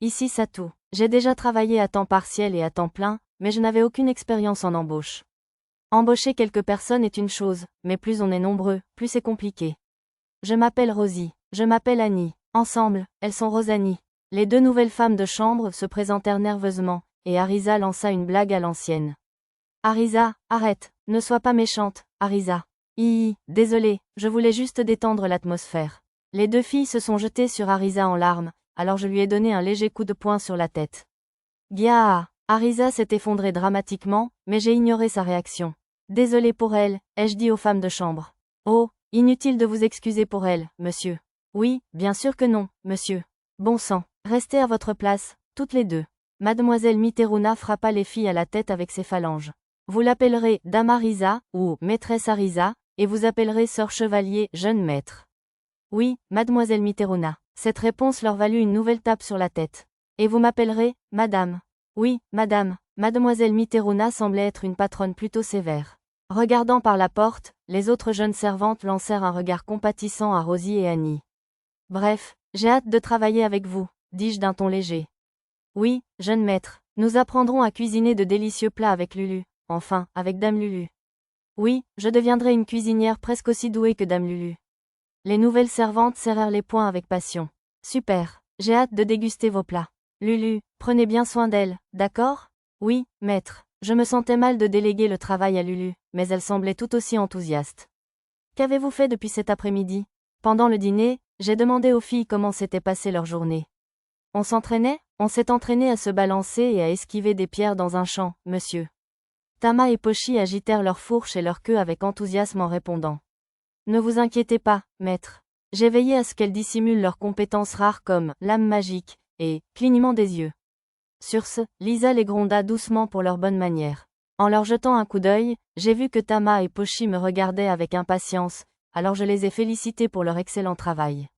ici Satou. J'ai déjà travaillé à temps partiel et à temps plein, mais je n'avais aucune expérience en embauche. Embaucher quelques personnes est une chose, mais plus on est nombreux, plus c'est compliqué. Je m'appelle Rosie. Je m'appelle Annie. Ensemble, elles sont Rosanie. Les deux nouvelles femmes de chambre se présentèrent nerveusement, et Arisa lança une blague à l'ancienne. Arisa, arrête, ne sois pas méchante, Arisa. Désolée, je voulais juste détendre l'atmosphère. Les deux filles se sont jetées sur Arisa en larmes, alors je lui ai donné un léger coup de poing sur la tête. Gyaa! Arisa s'est effondrée dramatiquement, mais j'ai ignoré sa réaction. Désolée pour elle, ai-je dit aux femmes de chambre. Oh, inutile de vous excuser pour elle, monsieur. Oui, bien sûr que non, monsieur. Bon sang, restez à votre place, toutes les deux. Mademoiselle Mitteruna frappa les filles à la tête avec ses phalanges. Vous l'appellerez Dame Arisa, ou Maîtresse Arisa, et vous appellerez Sœur Chevalier, jeune maître. Oui, Mademoiselle Mitteruna. Cette réponse leur valut une nouvelle tape sur la tête. Et vous m'appellerez, Madame. Oui, Madame. Mademoiselle Mitteruna semblait être une patronne plutôt sévère. Regardant par la porte, les autres jeunes servantes lancèrent un regard compatissant à Rosie et Annie. Bref, j'ai hâte de travailler avec vous, dis-je d'un ton léger. Oui, jeune maître, nous apprendrons à cuisiner de délicieux plats avec Lulu, enfin, avec Dame Lulu. Oui, je deviendrai une cuisinière presque aussi douée que Dame Lulu. Les nouvelles servantes serrèrent les poings avec passion. Super, j'ai hâte de déguster vos plats. Lulu, prenez bien soin d'elle, d'accord? Oui, maître. Je me sentais mal de déléguer le travail à Lulu, mais elle semblait tout aussi enthousiaste. Qu'avez-vous fait depuis cet après-midi? Pendant le dîner, j'ai demandé aux filles comment s'était passée leur journée. On s'entraînait? On s'est entraîné à se balancer et à esquiver des pierres dans un champ, monsieur. Tama et Pochi agitèrent leurs fourches et leur queue avec enthousiasme en répondant. Ne vous inquiétez pas, maître. J'ai veillé à ce qu'elles dissimulent leurs compétences rares comme lame magique et clignement des yeux. Sur ce, Lisa les gronda doucement pour leur bonne manière. En leur jetant un coup d'œil, j'ai vu que Tama et Pochi me regardaient avec impatience, alors je les ai félicités pour leur excellent travail.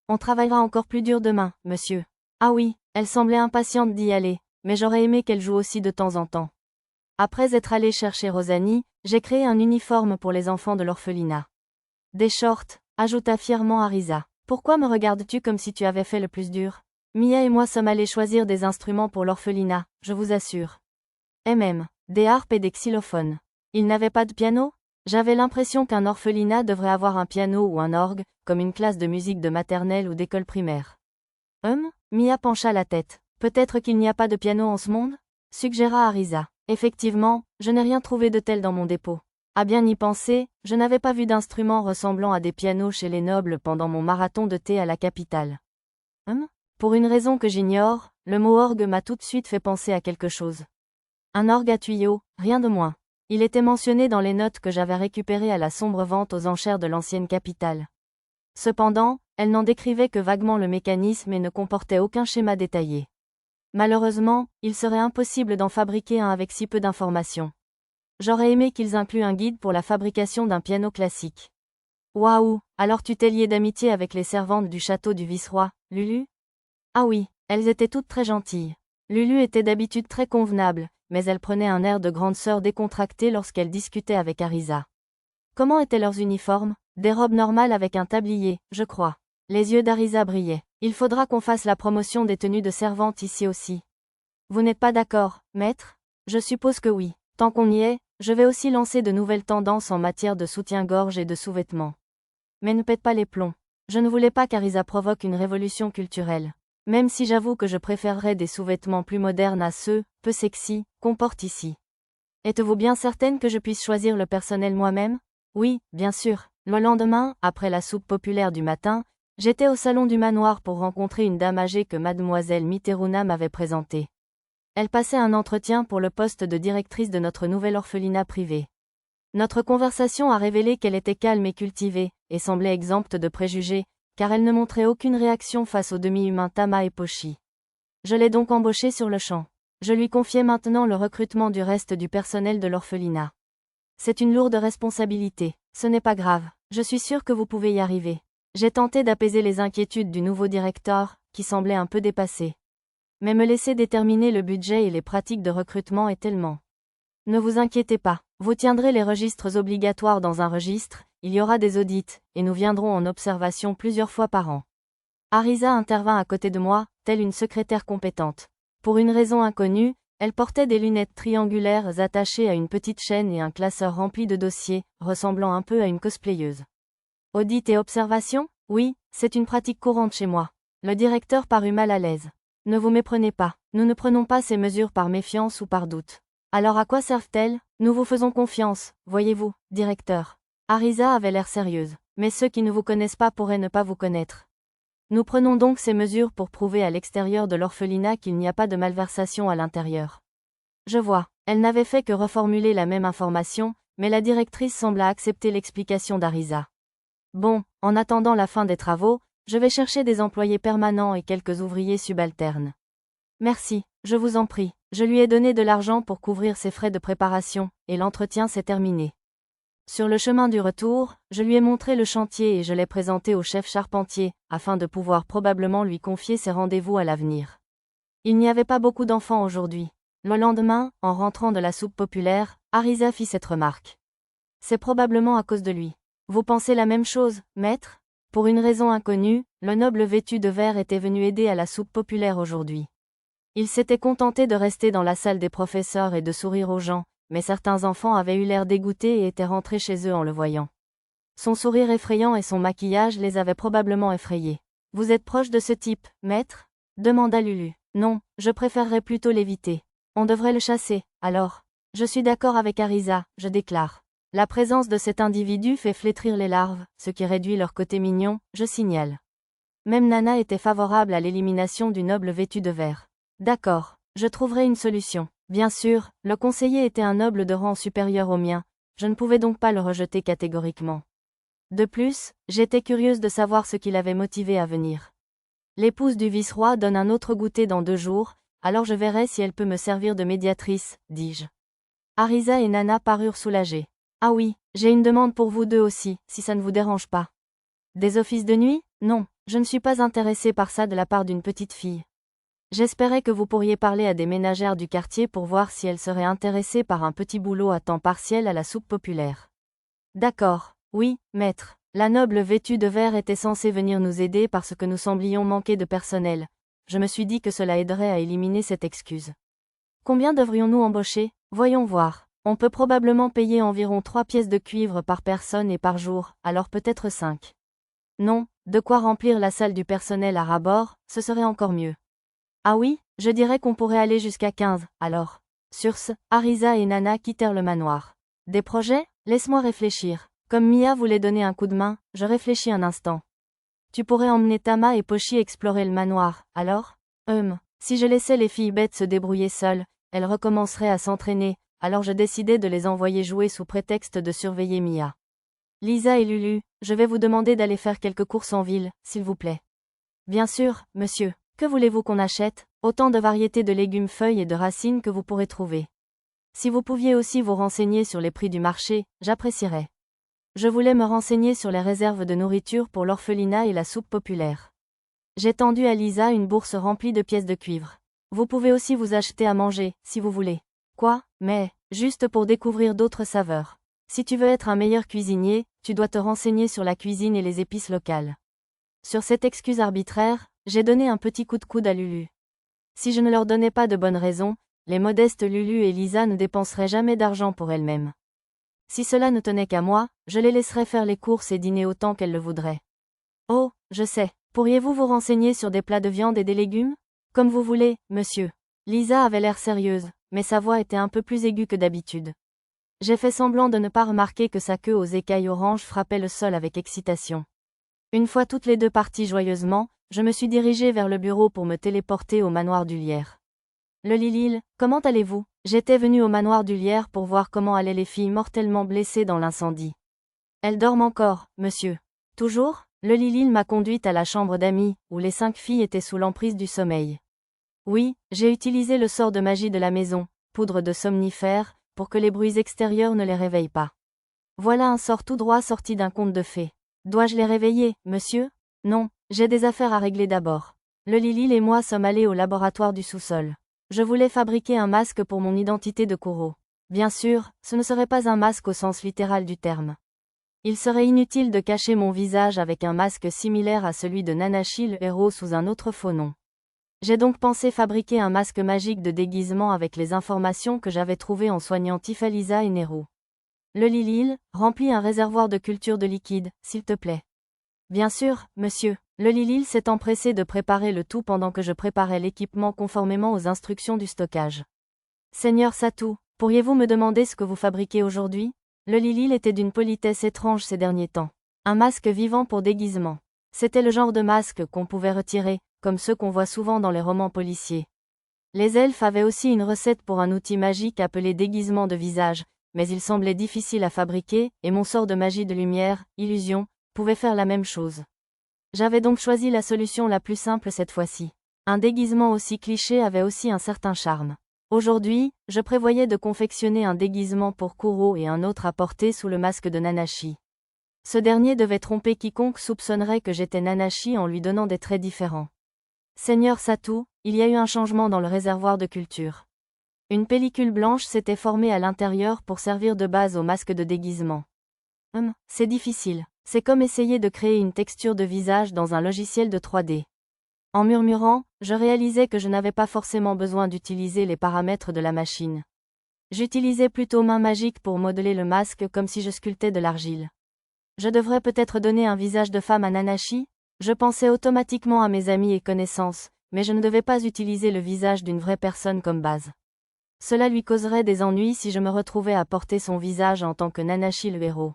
On travaillera encore plus dur demain, monsieur. Ah oui, elle semblait impatiente d'y aller, mais j'aurais aimé qu'elle joue aussi de temps en temps. Après être allée chercher Rosanie, j'ai créé un uniforme pour les enfants de l'orphelinat. Des shorts, ajouta fièrement Arisa. Pourquoi me regardes-tu comme si tu avais fait le plus dur? Mia et moi sommes allés choisir des instruments pour l'orphelinat, je vous assure. Des harpes et des xylophones. Ils n'avaient pas de piano? J'avais l'impression qu'un orphelinat devrait avoir un piano ou un orgue, comme une classe de musique de maternelle ou d'école primaire. Mia pencha la tête. Peut-être qu'il n'y a pas de piano en ce monde? Suggéra Arisa. Effectivement, je n'ai rien trouvé de tel dans mon dépôt. À bien y penser, je n'avais pas vu d'instruments ressemblant à des pianos chez les nobles pendant mon marathon de thé à la capitale. Pour une raison que j'ignore, le mot orgue m'a tout de suite fait penser à quelque chose. Un orgue à tuyaux, rien de moins. Il était mentionné dans les notes que j'avais récupérées à la sombre vente aux enchères de l'ancienne capitale. Cependant, elle n'en décrivait que vaguement le mécanisme et ne comportait aucun schéma détaillé. Malheureusement, il serait impossible d'en fabriquer un avec si peu d'informations. J'aurais aimé qu'ils incluent un guide pour la fabrication d'un piano classique. Waouh, alors tu t'es lié d'amitié avec les servantes du château du vice-roi, Lulu? Ah oui, elles étaient toutes très gentilles. Lulu était d'habitude très convenable, mais elle prenait un air de grande sœur décontractée lorsqu'elle discutait avec Arisa. Comment étaient leurs uniformes? Des robes normales avec un tablier, je crois. Les yeux d'Arisa brillaient. Il faudra qu'on fasse la promotion des tenues de servantes ici aussi. Vous n'êtes pas d'accord, maître? Je suppose que oui. Tant qu'on y est, je vais aussi lancer de nouvelles tendances en matière de soutien-gorge et de sous-vêtements. Mais ne pète pas les plombs. Je ne voulais pas qu'Arisa provoque une révolution culturelle. Même si j'avoue que je préférerais des sous-vêtements plus modernes à ceux, peu sexy, qu'on porte ici. Êtes-vous bien certaine que je puisse choisir le personnel moi-même? Oui, bien sûr. Le lendemain, après la soupe populaire du matin, j'étais au salon du manoir pour rencontrer une dame âgée que mademoiselle Mitteruna m'avait présentée. Elle passait un entretien pour le poste de directrice de notre nouvel orphelinat privé. Notre conversation a révélé qu'elle était calme et cultivée, et semblait exempte de préjugés, car elle ne montrait aucune réaction face aux demi-humains Tama et Pochi. Je l'ai donc embauchée sur le champ. Je lui confiais maintenant le recrutement du reste du personnel de l'orphelinat. C'est une lourde responsabilité. Ce n'est pas grave, je suis sûre que vous pouvez y arriver. J'ai tenté d'apaiser les inquiétudes du nouveau directeur, qui semblait un peu dépassé. Mais me laisser déterminer le budget et les pratiques de recrutement est tellement. Ne vous inquiétez pas, vous tiendrez les registres obligatoires dans un registre, il y aura des audits, et nous viendrons en observation plusieurs fois par an. Arisa intervint à côté de moi, telle une secrétaire compétente. Pour une raison inconnue, elle portait des lunettes triangulaires attachées à une petite chaîne et un classeur rempli de dossiers, ressemblant un peu à une cosplayeuse. Audit et observation? Oui, c'est une pratique courante chez moi. Le directeur parut mal à l'aise. Ne vous méprenez pas, nous ne prenons pas ces mesures par méfiance ou par doute. Alors à quoi servent-elles? Nous vous faisons confiance, voyez-vous, directeur. Arisa avait l'air sérieuse, mais ceux qui ne vous connaissent pas pourraient ne pas vous connaître. Nous prenons donc ces mesures pour prouver à l'extérieur de l'orphelinat qu'il n'y a pas de malversation à l'intérieur. Je vois, elle n'avait fait que reformuler la même information, mais la directrice sembla accepter l'explication d'Arisa. Bon, en attendant la fin des travaux, je vais chercher des employés permanents et quelques ouvriers subalternes. Merci, je vous en prie, je lui ai donné de l'argent pour couvrir ses frais de préparation, et l'entretien s'est terminé. Sur le chemin du retour, je lui ai montré le chantier et je l'ai présenté au chef charpentier, afin de pouvoir probablement lui confier ses rendez-vous à l'avenir. Il n'y avait pas beaucoup d'enfants aujourd'hui. Le lendemain, en rentrant de la soupe populaire, Arisa fit cette remarque. C'est probablement à cause de lui. Vous pensez la même chose, maître? Pour une raison inconnue, le noble vêtu de vert était venu aider à la soupe populaire aujourd'hui. Il s'était contenté de rester dans la salle des professeurs et de sourire aux gens, mais certains enfants avaient eu l'air dégoûtés et étaient rentrés chez eux en le voyant. Son sourire effrayant et son maquillage les avaient probablement effrayés. Vous êtes proche de ce type, maître? Demanda Lulu. Non, je préférerais plutôt l'éviter. On devrait le chasser, alors. Je suis d'accord avec Arisa, je déclare. La présence de cet individu fait flétrir les larves, ce qui réduit leur côté mignon, je signale. Même Nana était favorable à l'élimination du noble vêtu de vert. D'accord, je trouverai une solution. Bien sûr, le conseiller était un noble de rang supérieur au mien, je ne pouvais donc pas le rejeter catégoriquement. De plus, j'étais curieuse de savoir ce qui l'avait motivé à venir. L'épouse du vice-roi donne un autre goûter dans 2 jours, alors je verrai si elle peut me servir de médiatrice, dis-je. Arisa et Nana parurent soulagées. Ah oui, j'ai une demande pour vous deux aussi, si ça ne vous dérange pas. Des offices de nuit? Non, je ne suis pas intéressée par ça de la part d'une petite fille. J'espérais que vous pourriez parler à des ménagères du quartier pour voir si elles seraient intéressées par un petit boulot à temps partiel à la soupe populaire. D'accord, oui, maître. La noble vêtue de vert était censée venir nous aider parce que nous semblions manquer de personnel. Je me suis dit que cela aiderait à éliminer cette excuse. Combien devrions-nous embaucher? Voyons voir. On peut probablement payer environ 3 pièces de cuivre par personne et par jour, alors peut-être 5. Non, de quoi remplir la salle du personnel à ras-bord, ce serait encore mieux. Ah oui, je dirais qu'on pourrait aller jusqu'à 15, alors. Sur ce, Arisa et Nana quittèrent le manoir. Des projets? Laisse-moi réfléchir. Comme Mia voulait donner un coup de main, je réfléchis un instant. Tu pourrais emmener Tama et Pochi explorer le manoir, alors? Si je laissais les filles bêtes se débrouiller seules, elles recommenceraient à s'entraîner, alors je décidai de les envoyer jouer sous prétexte de surveiller Mia. Lisa et Lulu, je vais vous demander d'aller faire quelques courses en ville, s'il vous plaît. Bien sûr, monsieur. Que voulez-vous qu'on achète? Autant de variétés de légumes, feuilles et de racines que vous pourrez trouver. Si vous pouviez aussi vous renseigner sur les prix du marché, j'apprécierais. Je voulais me renseigner sur les réserves de nourriture pour l'orphelinat et la soupe populaire. J'ai tendu à Lisa une bourse remplie de pièces de cuivre. Vous pouvez aussi vous acheter à manger, si vous voulez. Quoi? Mais, juste pour découvrir d'autres saveurs. Si tu veux être un meilleur cuisinier, tu dois te renseigner sur la cuisine et les épices locales. Sur cette excuse arbitraire, j'ai donné un petit coup de coude à Lulu. Si je ne leur donnais pas de bonnes raisons, les modestes Lulu et Lisa ne dépenseraient jamais d'argent pour elles-mêmes. Si cela ne tenait qu'à moi, je les laisserais faire les courses et dîner autant qu'elles le voudraient. Oh, je sais, pourriez-vous vous renseigner sur des plats de viande et des légumes? Comme vous voulez, monsieur. Lisa avait l'air sérieuse, mais sa voix était un peu plus aiguë que d'habitude. J'ai fait semblant de ne pas remarquer que sa queue aux écailles oranges frappait le sol avec excitation. Une fois toutes les deux parties joyeusement, je me suis dirigée vers le bureau pour me téléporter au manoir du Lierre. Le Lilil, comment allez-vous? J'étais venue au manoir du Lierre pour voir comment allaient les filles mortellement blessées dans l'incendie. Elles dorment encore, monsieur. Toujours? Le Lilil m'a conduite à la chambre d'amis, où les 5 filles étaient sous l'emprise du sommeil. Oui, j'ai utilisé le sort de magie de la maison, poudre de somnifère, pour que les bruits extérieurs ne les réveillent pas. Voilà un sort tout droit sorti d'un conte de fées. Dois-je les réveiller, monsieur? Non, j'ai des affaires à régler d'abord. Le Lilil et moi sommes allés au laboratoire du sous-sol. Je voulais fabriquer un masque pour mon identité de Kuro. Bien sûr, ce ne serait pas un masque au sens littéral du terme. Il serait inutile de cacher mon visage avec un masque similaire à celui de Nanashi le héros sous un autre faux nom. J'ai donc pensé fabriquer un masque magique de déguisement avec les informations que j'avais trouvées en soignant Tifalisa et Nero. Le Lilil, remplis un réservoir de culture de liquide, s'il te plaît. Bien sûr, monsieur. Le Lilil s'est empressé de préparer le tout pendant que je préparais l'équipement conformément aux instructions du stockage. Seigneur Satou, pourriez-vous me demander ce que vous fabriquez aujourd'hui? Le Lilil était d'une politesse étrange ces derniers temps. Un masque vivant pour déguisement. C'était le genre de masque qu'on pouvait retirer, comme ceux qu'on voit souvent dans les romans policiers. Les elfes avaient aussi une recette pour un outil magique appelé déguisement de visage, mais il semblait difficile à fabriquer, et mon sort de magie de lumière, illusion, pouvait faire la même chose. J'avais donc choisi la solution la plus simple cette fois-ci. Un déguisement aussi cliché avait aussi un certain charme. Aujourd'hui, je prévoyais de confectionner un déguisement pour Kuro et un autre à porter sous le masque de Nanashi. Ce dernier devait tromper quiconque soupçonnerait que j'étais Nanashi en lui donnant des traits différents. Seigneur Satou, il y a eu un changement dans le réservoir de culture. Une pellicule blanche s'était formée à l'intérieur pour servir de base au masque de déguisement. C'est difficile. C'est comme essayer de créer une texture de visage dans un logiciel de 3D. En murmurant, je réalisais que je n'avais pas forcément besoin d'utiliser les paramètres de la machine. J'utilisais plutôt main magique pour modeler le masque comme si je sculptais de l'argile. Je devrais peut-être donner un visage de femme à Nanashi? Je pensais automatiquement à mes amis et connaissances, mais je ne devais pas utiliser le visage d'une vraie personne comme base. Cela lui causerait des ennuis si je me retrouvais à porter son visage en tant que Nanashi le héros.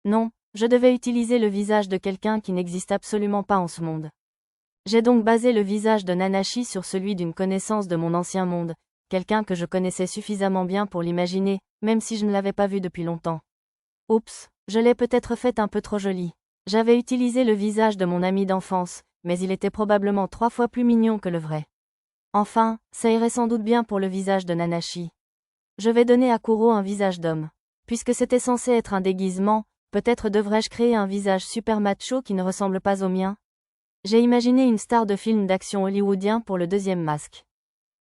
Non, je devais utiliser le visage de quelqu'un qui n'existe absolument pas en ce monde. J'ai donc basé le visage de Nanashi sur celui d'une connaissance de mon ancien monde, quelqu'un que je connaissais suffisamment bien pour l'imaginer, même si je ne l'avais pas vu depuis longtemps. Oups, je l'ai peut-être fait un peu trop joli. J'avais utilisé le visage de mon ami d'enfance, mais il était probablement 3 fois plus mignon que le vrai. Enfin, ça irait sans doute bien pour le visage de Nanashi. Je vais donner à Kuro un visage d'homme. Puisque c'était censé être un déguisement, peut-être devrais-je créer un visage super macho qui ne ressemble pas au mien? J'ai imaginé une star de film d'action hollywoodien pour le deuxième masque.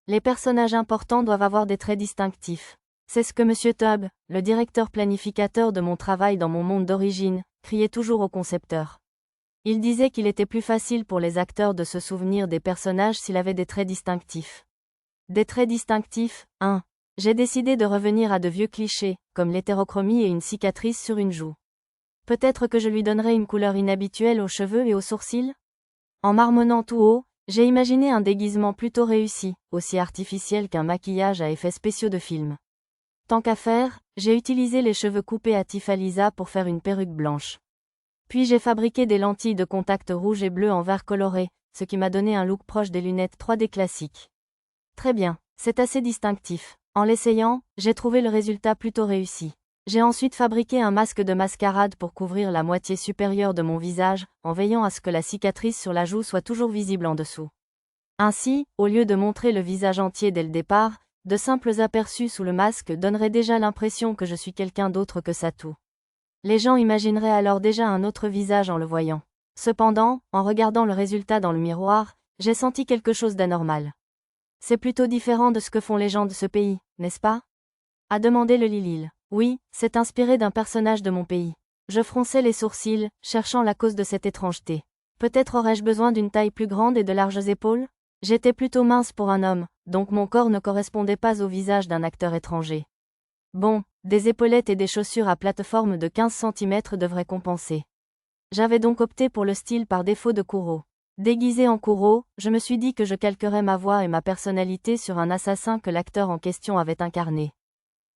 Les personnages importants doivent avoir des traits distinctifs. C'est ce que Monsieur Tubb, le directeur planificateur de mon travail dans mon monde d'origine, criait toujours au concepteur. Il disait qu'il était plus facile pour les acteurs de se souvenir des personnages s'il avait des traits distinctifs. Des traits distinctifs, hein. J'ai décidé de revenir à de vieux clichés, comme l'hétérochromie et une cicatrice sur une joue. Peut-être que je lui donnerai une couleur inhabituelle aux cheveux et aux sourcils? En marmonnant tout haut, j'ai imaginé un déguisement plutôt réussi, aussi artificiel qu'un maquillage à effets spéciaux de film. Tant qu'à faire, j'ai utilisé les cheveux coupés à Tifalisa pour faire une perruque blanche. Puis j'ai fabriqué des lentilles de contact rouge et bleu en vert coloré, ce qui m'a donné un look proche des lunettes 3D classiques. Très bien, c'est assez distinctif. En l'essayant, j'ai trouvé le résultat plutôt réussi. J'ai ensuite fabriqué un masque de mascarade pour couvrir la moitié supérieure de mon visage, en veillant à ce que la cicatrice sur la joue soit toujours visible en dessous. Ainsi, au lieu de montrer le visage entier dès le départ, de simples aperçus sous le masque donneraient déjà l'impression que je suis quelqu'un d'autre que Satou. Les gens imagineraient alors déjà un autre visage en le voyant. Cependant, en regardant le résultat dans le miroir, j'ai senti quelque chose d'anormal. C'est plutôt différent de ce que font les gens de ce pays, n'est-ce pas? A demandé le Lilil. Oui, c'est inspiré d'un personnage de mon pays. Je fronçai les sourcils, cherchant la cause de cette étrangeté. Peut-être aurais-je besoin d'une taille plus grande et de larges épaules? J'étais plutôt mince pour un homme, donc mon corps ne correspondait pas au visage d'un acteur étranger. Bon, des épaulettes et des chaussures à plateforme de 15 cm devraient compenser. J'avais donc opté pour le style par défaut de Kuro. Déguisé en Kuro, je me suis dit que je calquerais ma voix et ma personnalité sur un assassin que l'acteur en question avait incarné.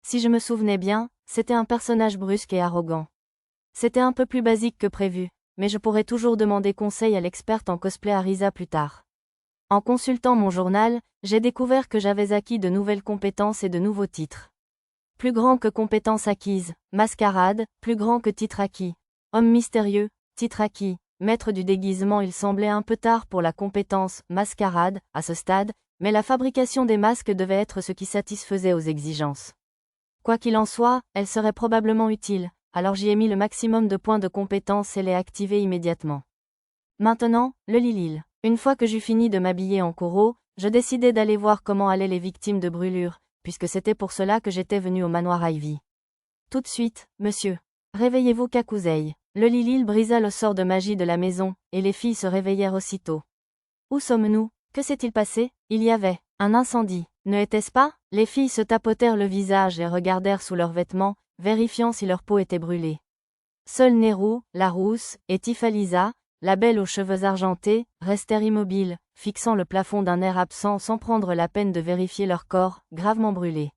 Si je me souvenais bien, c'était un personnage brusque et arrogant. C'était un peu plus basique que prévu, mais je pourrais toujours demander conseil à l'experte en cosplay Arisa plus tard. En consultant mon journal, j'ai découvert que j'avais acquis de nouvelles compétences et de nouveaux titres. Plus grand que compétences acquises, mascarade, plus grand que titre acquis. Homme mystérieux, titre acquis, maître du déguisement. Il semblait un peu tard pour la compétence mascarade, à ce stade, mais la fabrication des masques devait être ce qui satisfaisait aux exigences. Quoi qu'il en soit, elle serait probablement utile, alors j'y ai mis le maximum de points de compétence et l'ai activée immédiatement. Maintenant, le Lilil. Une fois que j'eus fini de m'habiller en Kuro, je décidai d'aller voir comment allaient les victimes de brûlures, puisque c'était pour cela que j'étais venu au manoir Ivy. Tout de suite, monsieur. Réveillez-vous Kakuzei. Le Lilil brisa le sort de magie de la maison, et les filles se réveillèrent aussitôt. Où sommes-nous? Que s'est-il passé? Il y avait un incendie. Ne était-ce pas? Les filles se tapotèrent le visage et regardèrent sous leurs vêtements, vérifiant si leur peau était brûlée. Seuls Nehru, la rousse, et Tifalisa, la belle aux cheveux argentés, restèrent immobiles, fixant le plafond d'un air absent sans prendre la peine de vérifier leur corps, gravement brûlés.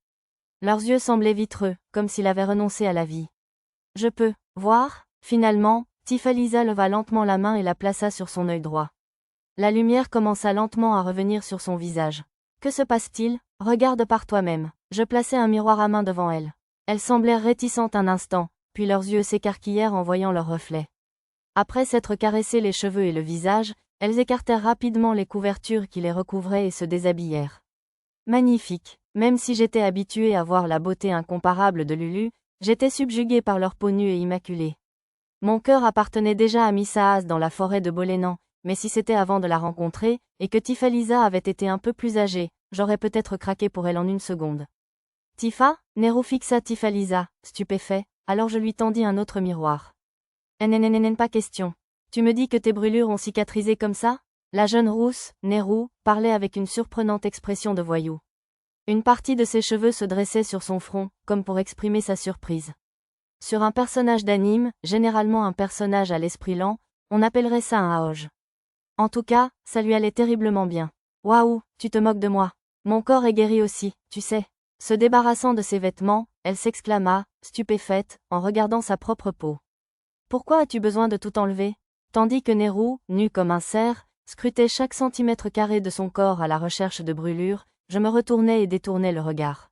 Leurs yeux semblaient vitreux, comme s'ils avaient renoncé à la vie. Je peux voir? Finalement, Tifalisa leva lentement la main et la plaça sur son œil droit. La lumière commença lentement à revenir sur son visage. Que se passe-t-il? Regarde par toi-même. Je plaçai un miroir à main devant elle. Elles semblèrent réticentes un instant, puis leurs yeux s'écarquillèrent en voyant leur reflet. Après s'être caressé les cheveux et le visage, elles écartèrent rapidement les couvertures qui les recouvraient et se déshabillèrent. Magnifique. Même si j'étais habituée à voir la beauté incomparable de Lulu, j'étais subjuguée par leur peau nue et immaculée. Mon cœur appartenait déjà à Misaas dans la forêt de Bolénan, mais si c'était avant de la rencontrer, et que Tifalisa avait été un peu plus âgée, j'aurais peut-être craqué pour elle en une seconde. Tifa? Nehru fixa Tifalisa, stupéfait, alors je lui tendis un autre miroir. Pas question. Tu me dis que tes brûlures ont cicatrisé comme ça? La jeune rousse, Nehru, parlait avec une surprenante expression de voyou. Une partie de ses cheveux se dressait sur son front, comme pour exprimer sa surprise. Sur un personnage d'anime, généralement un personnage à l'esprit lent, on appellerait ça un aoj. En tout cas, ça lui allait terriblement bien. Waouh, tu te moques de moi. Mon corps est guéri aussi, tu sais. Se débarrassant de ses vêtements, elle s'exclama, stupéfaite, en regardant sa propre peau. Pourquoi as-tu besoin de tout enlever? Tandis que Nehru, nu comme un cerf, scrutait chaque centimètre carré de son corps à la recherche de brûlures, je me retournai et détournai le regard.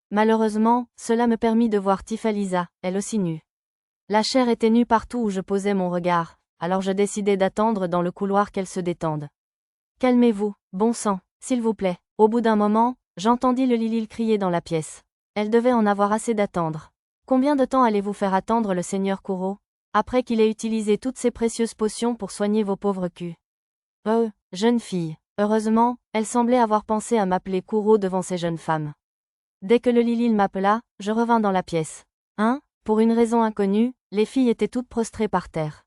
Malheureusement, cela me permit de voir Tifalisa, elle aussi nue. La chair était nue partout où je posais mon regard, alors je décidai d'attendre dans le couloir qu'elle se détende. Calmez-vous, bon sang, s'il vous plaît. Au bout d'un moment, j'entendis le Lilil crier dans la pièce. Elle devait en avoir assez d'attendre. Combien de temps allez-vous faire attendre le seigneur Kuro, après qu'il ait utilisé toutes ces précieuses potions pour soigner vos pauvres culs? Oh, jeune fille. Heureusement, elle semblait avoir pensé à m'appeler Kuro devant ces jeunes femmes. Dès que le Lilil m'appela, je revins dans la pièce. Pour une raison inconnue, les filles étaient toutes prostrées par terre.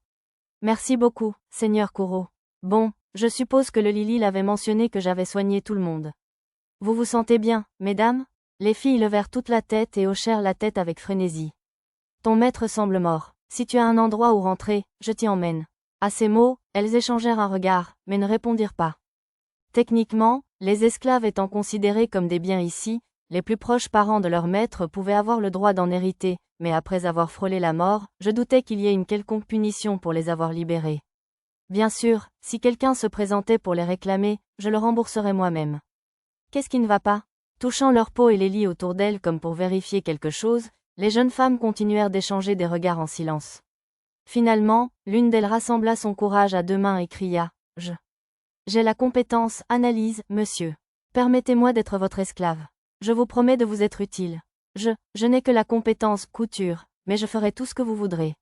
Merci beaucoup, seigneur Kuro. Bon, je suppose que le Lilil avait mentionné que j'avais soigné tout le monde. Vous vous sentez bien, mesdames? Les filles levèrent toute la tête et hochèrent la tête avec frénésie. Ton maître semble mort. Si tu as un endroit où rentrer, je t'y emmène. À ces mots, elles échangèrent un regard, mais ne répondirent pas. Techniquement, les esclaves étant considérés comme des biens ici, les plus proches parents de leur maître pouvaient avoir le droit d'en hériter, mais après avoir frôlé la mort, je doutais qu'il y ait une quelconque punition pour les avoir libérés. Bien sûr, si quelqu'un se présentait pour les réclamer, je le rembourserais moi-même. Qu'est-ce qui ne va pas? Touchant leur peau et les lits autour d'elles comme pour vérifier quelque chose, les jeunes femmes continuèrent d'échanger des regards en silence. Finalement, l'une d'elles rassembla son courage à deux mains et cria « J'ai la compétence, analyse, monsieur. Permettez-moi d'être votre esclave. Je vous promets de vous être utile. Je n'ai que la compétence, couture, mais je ferai tout ce que vous voudrez.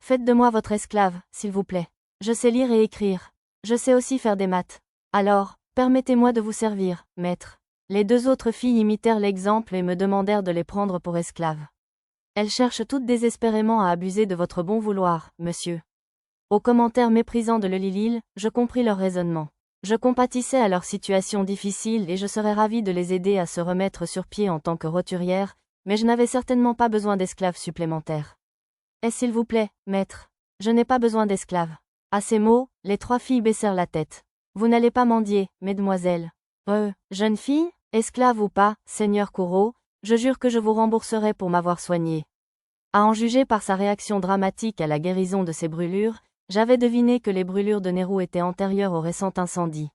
Faites de moi votre esclave, s'il vous plaît. Je sais lire et écrire. Je sais aussi faire des maths. Alors, permettez-moi de vous servir, maître. » Les deux autres filles imitèrent l'exemple et me demandèrent de les prendre pour esclaves. Elles cherchent toutes désespérément à abuser de votre bon vouloir, monsieur. Aux commentaires méprisants de le Lilil, je compris leur raisonnement. Je compatissais à leur situation difficile et je serais ravie de les aider à se remettre sur pied en tant que roturière, mais je n'avais certainement pas besoin d'esclaves supplémentaires. S'il vous plaît, maître. Je n'ai pas besoin d'esclaves. À ces mots, les trois filles baissèrent la tête. Vous n'allez pas mendier, mesdemoiselles. Jeune fille, esclave ou pas, seigneur Kuro, je jure que je vous rembourserai pour m'avoir soignée. À en juger par sa réaction dramatique à la guérison de ses brûlures, j'avais deviné que les brûlures de Nehru étaient antérieures au récent incendie.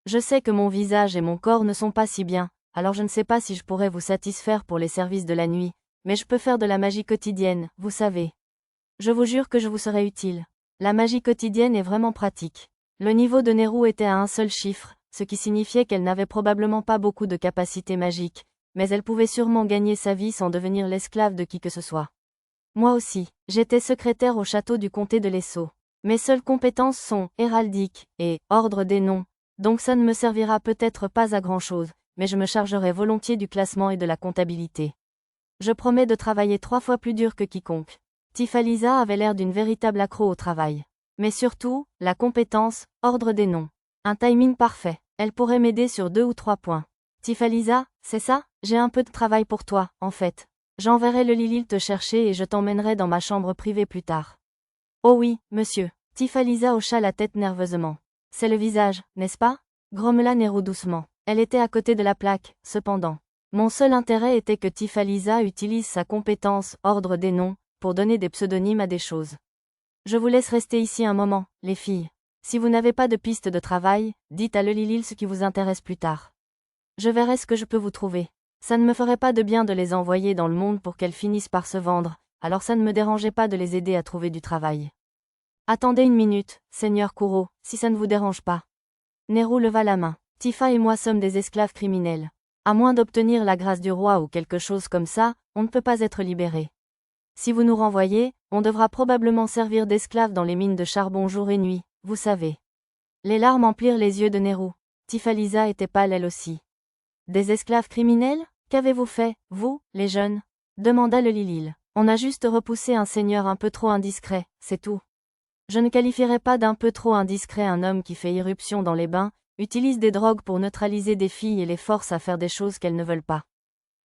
Je sais que mon visage et mon corps ne sont pas si bien, alors je ne sais pas si je pourrais vous satisfaire pour les services de la nuit, mais je peux faire de la magie quotidienne, vous savez. Je vous jure que je vous serai utile. La magie quotidienne est vraiment pratique. Le niveau de Nehru était à un seul chiffre, ce qui signifiait qu'elle n'avait probablement pas beaucoup de capacités magiques, mais elle pouvait sûrement gagner sa vie sans devenir l'esclave de qui que ce soit. Moi aussi, j'étais secrétaire au château du comté de l'Esso. Mes seules compétences sont héraldique et ordre des noms, donc ça ne me servira peut-être pas à grand-chose, mais je me chargerai volontiers du classement et de la comptabilité. Je promets de travailler 3 fois plus dur que quiconque. Tifalisa avait l'air d'une véritable accro au travail. Mais surtout, la compétence, ordre des noms. Un timing parfait. Elle pourrait m'aider sur 2 ou 3 points. Tifalisa, c'est ça? J'ai un peu de travail pour toi, en fait. J'enverrai le Lilil te chercher et je t'emmènerai dans ma chambre privée plus tard. Oh oui, monsieur. Tifalisa hocha la tête nerveusement. C'est le visage, n'est-ce pas? Grommela Nero doucement. Elle était à côté de la plaque, cependant. Mon seul intérêt était que Tifalisa utilise sa compétence, ordre des noms, pour donner des pseudonymes à des choses. Je vous laisse rester ici un moment, les filles. Si vous n'avez pas de piste de travail, dites à Lilil ce qui vous intéresse plus tard. Je verrai ce que je peux vous trouver. Ça ne me ferait pas de bien de les envoyer dans le monde pour qu'elles finissent par se vendre, alors ça ne me dérangeait pas de les aider à trouver du travail. Attendez une minute, Seigneur Kuro, si ça ne vous dérange pas. Nero leva la main. Tifa et moi sommes des esclaves criminels. À moins d'obtenir la grâce du roi ou quelque chose comme ça, on ne peut pas être libéré. Si vous nous renvoyez, on devra probablement servir d'esclaves dans les mines de charbon jour et nuit, vous savez. Les larmes emplirent les yeux de Nero. Tifalisa était pâle elle aussi. Des esclaves criminels? Qu'avez-vous fait, vous, les jeunes? Demanda le Lilil. On a juste repoussé un seigneur un peu trop indiscret, c'est tout. Je ne qualifierais pas d'un peu trop indiscret un homme qui fait irruption dans les bains, utilise des drogues pour neutraliser des filles et les force à faire des choses qu'elles ne veulent pas.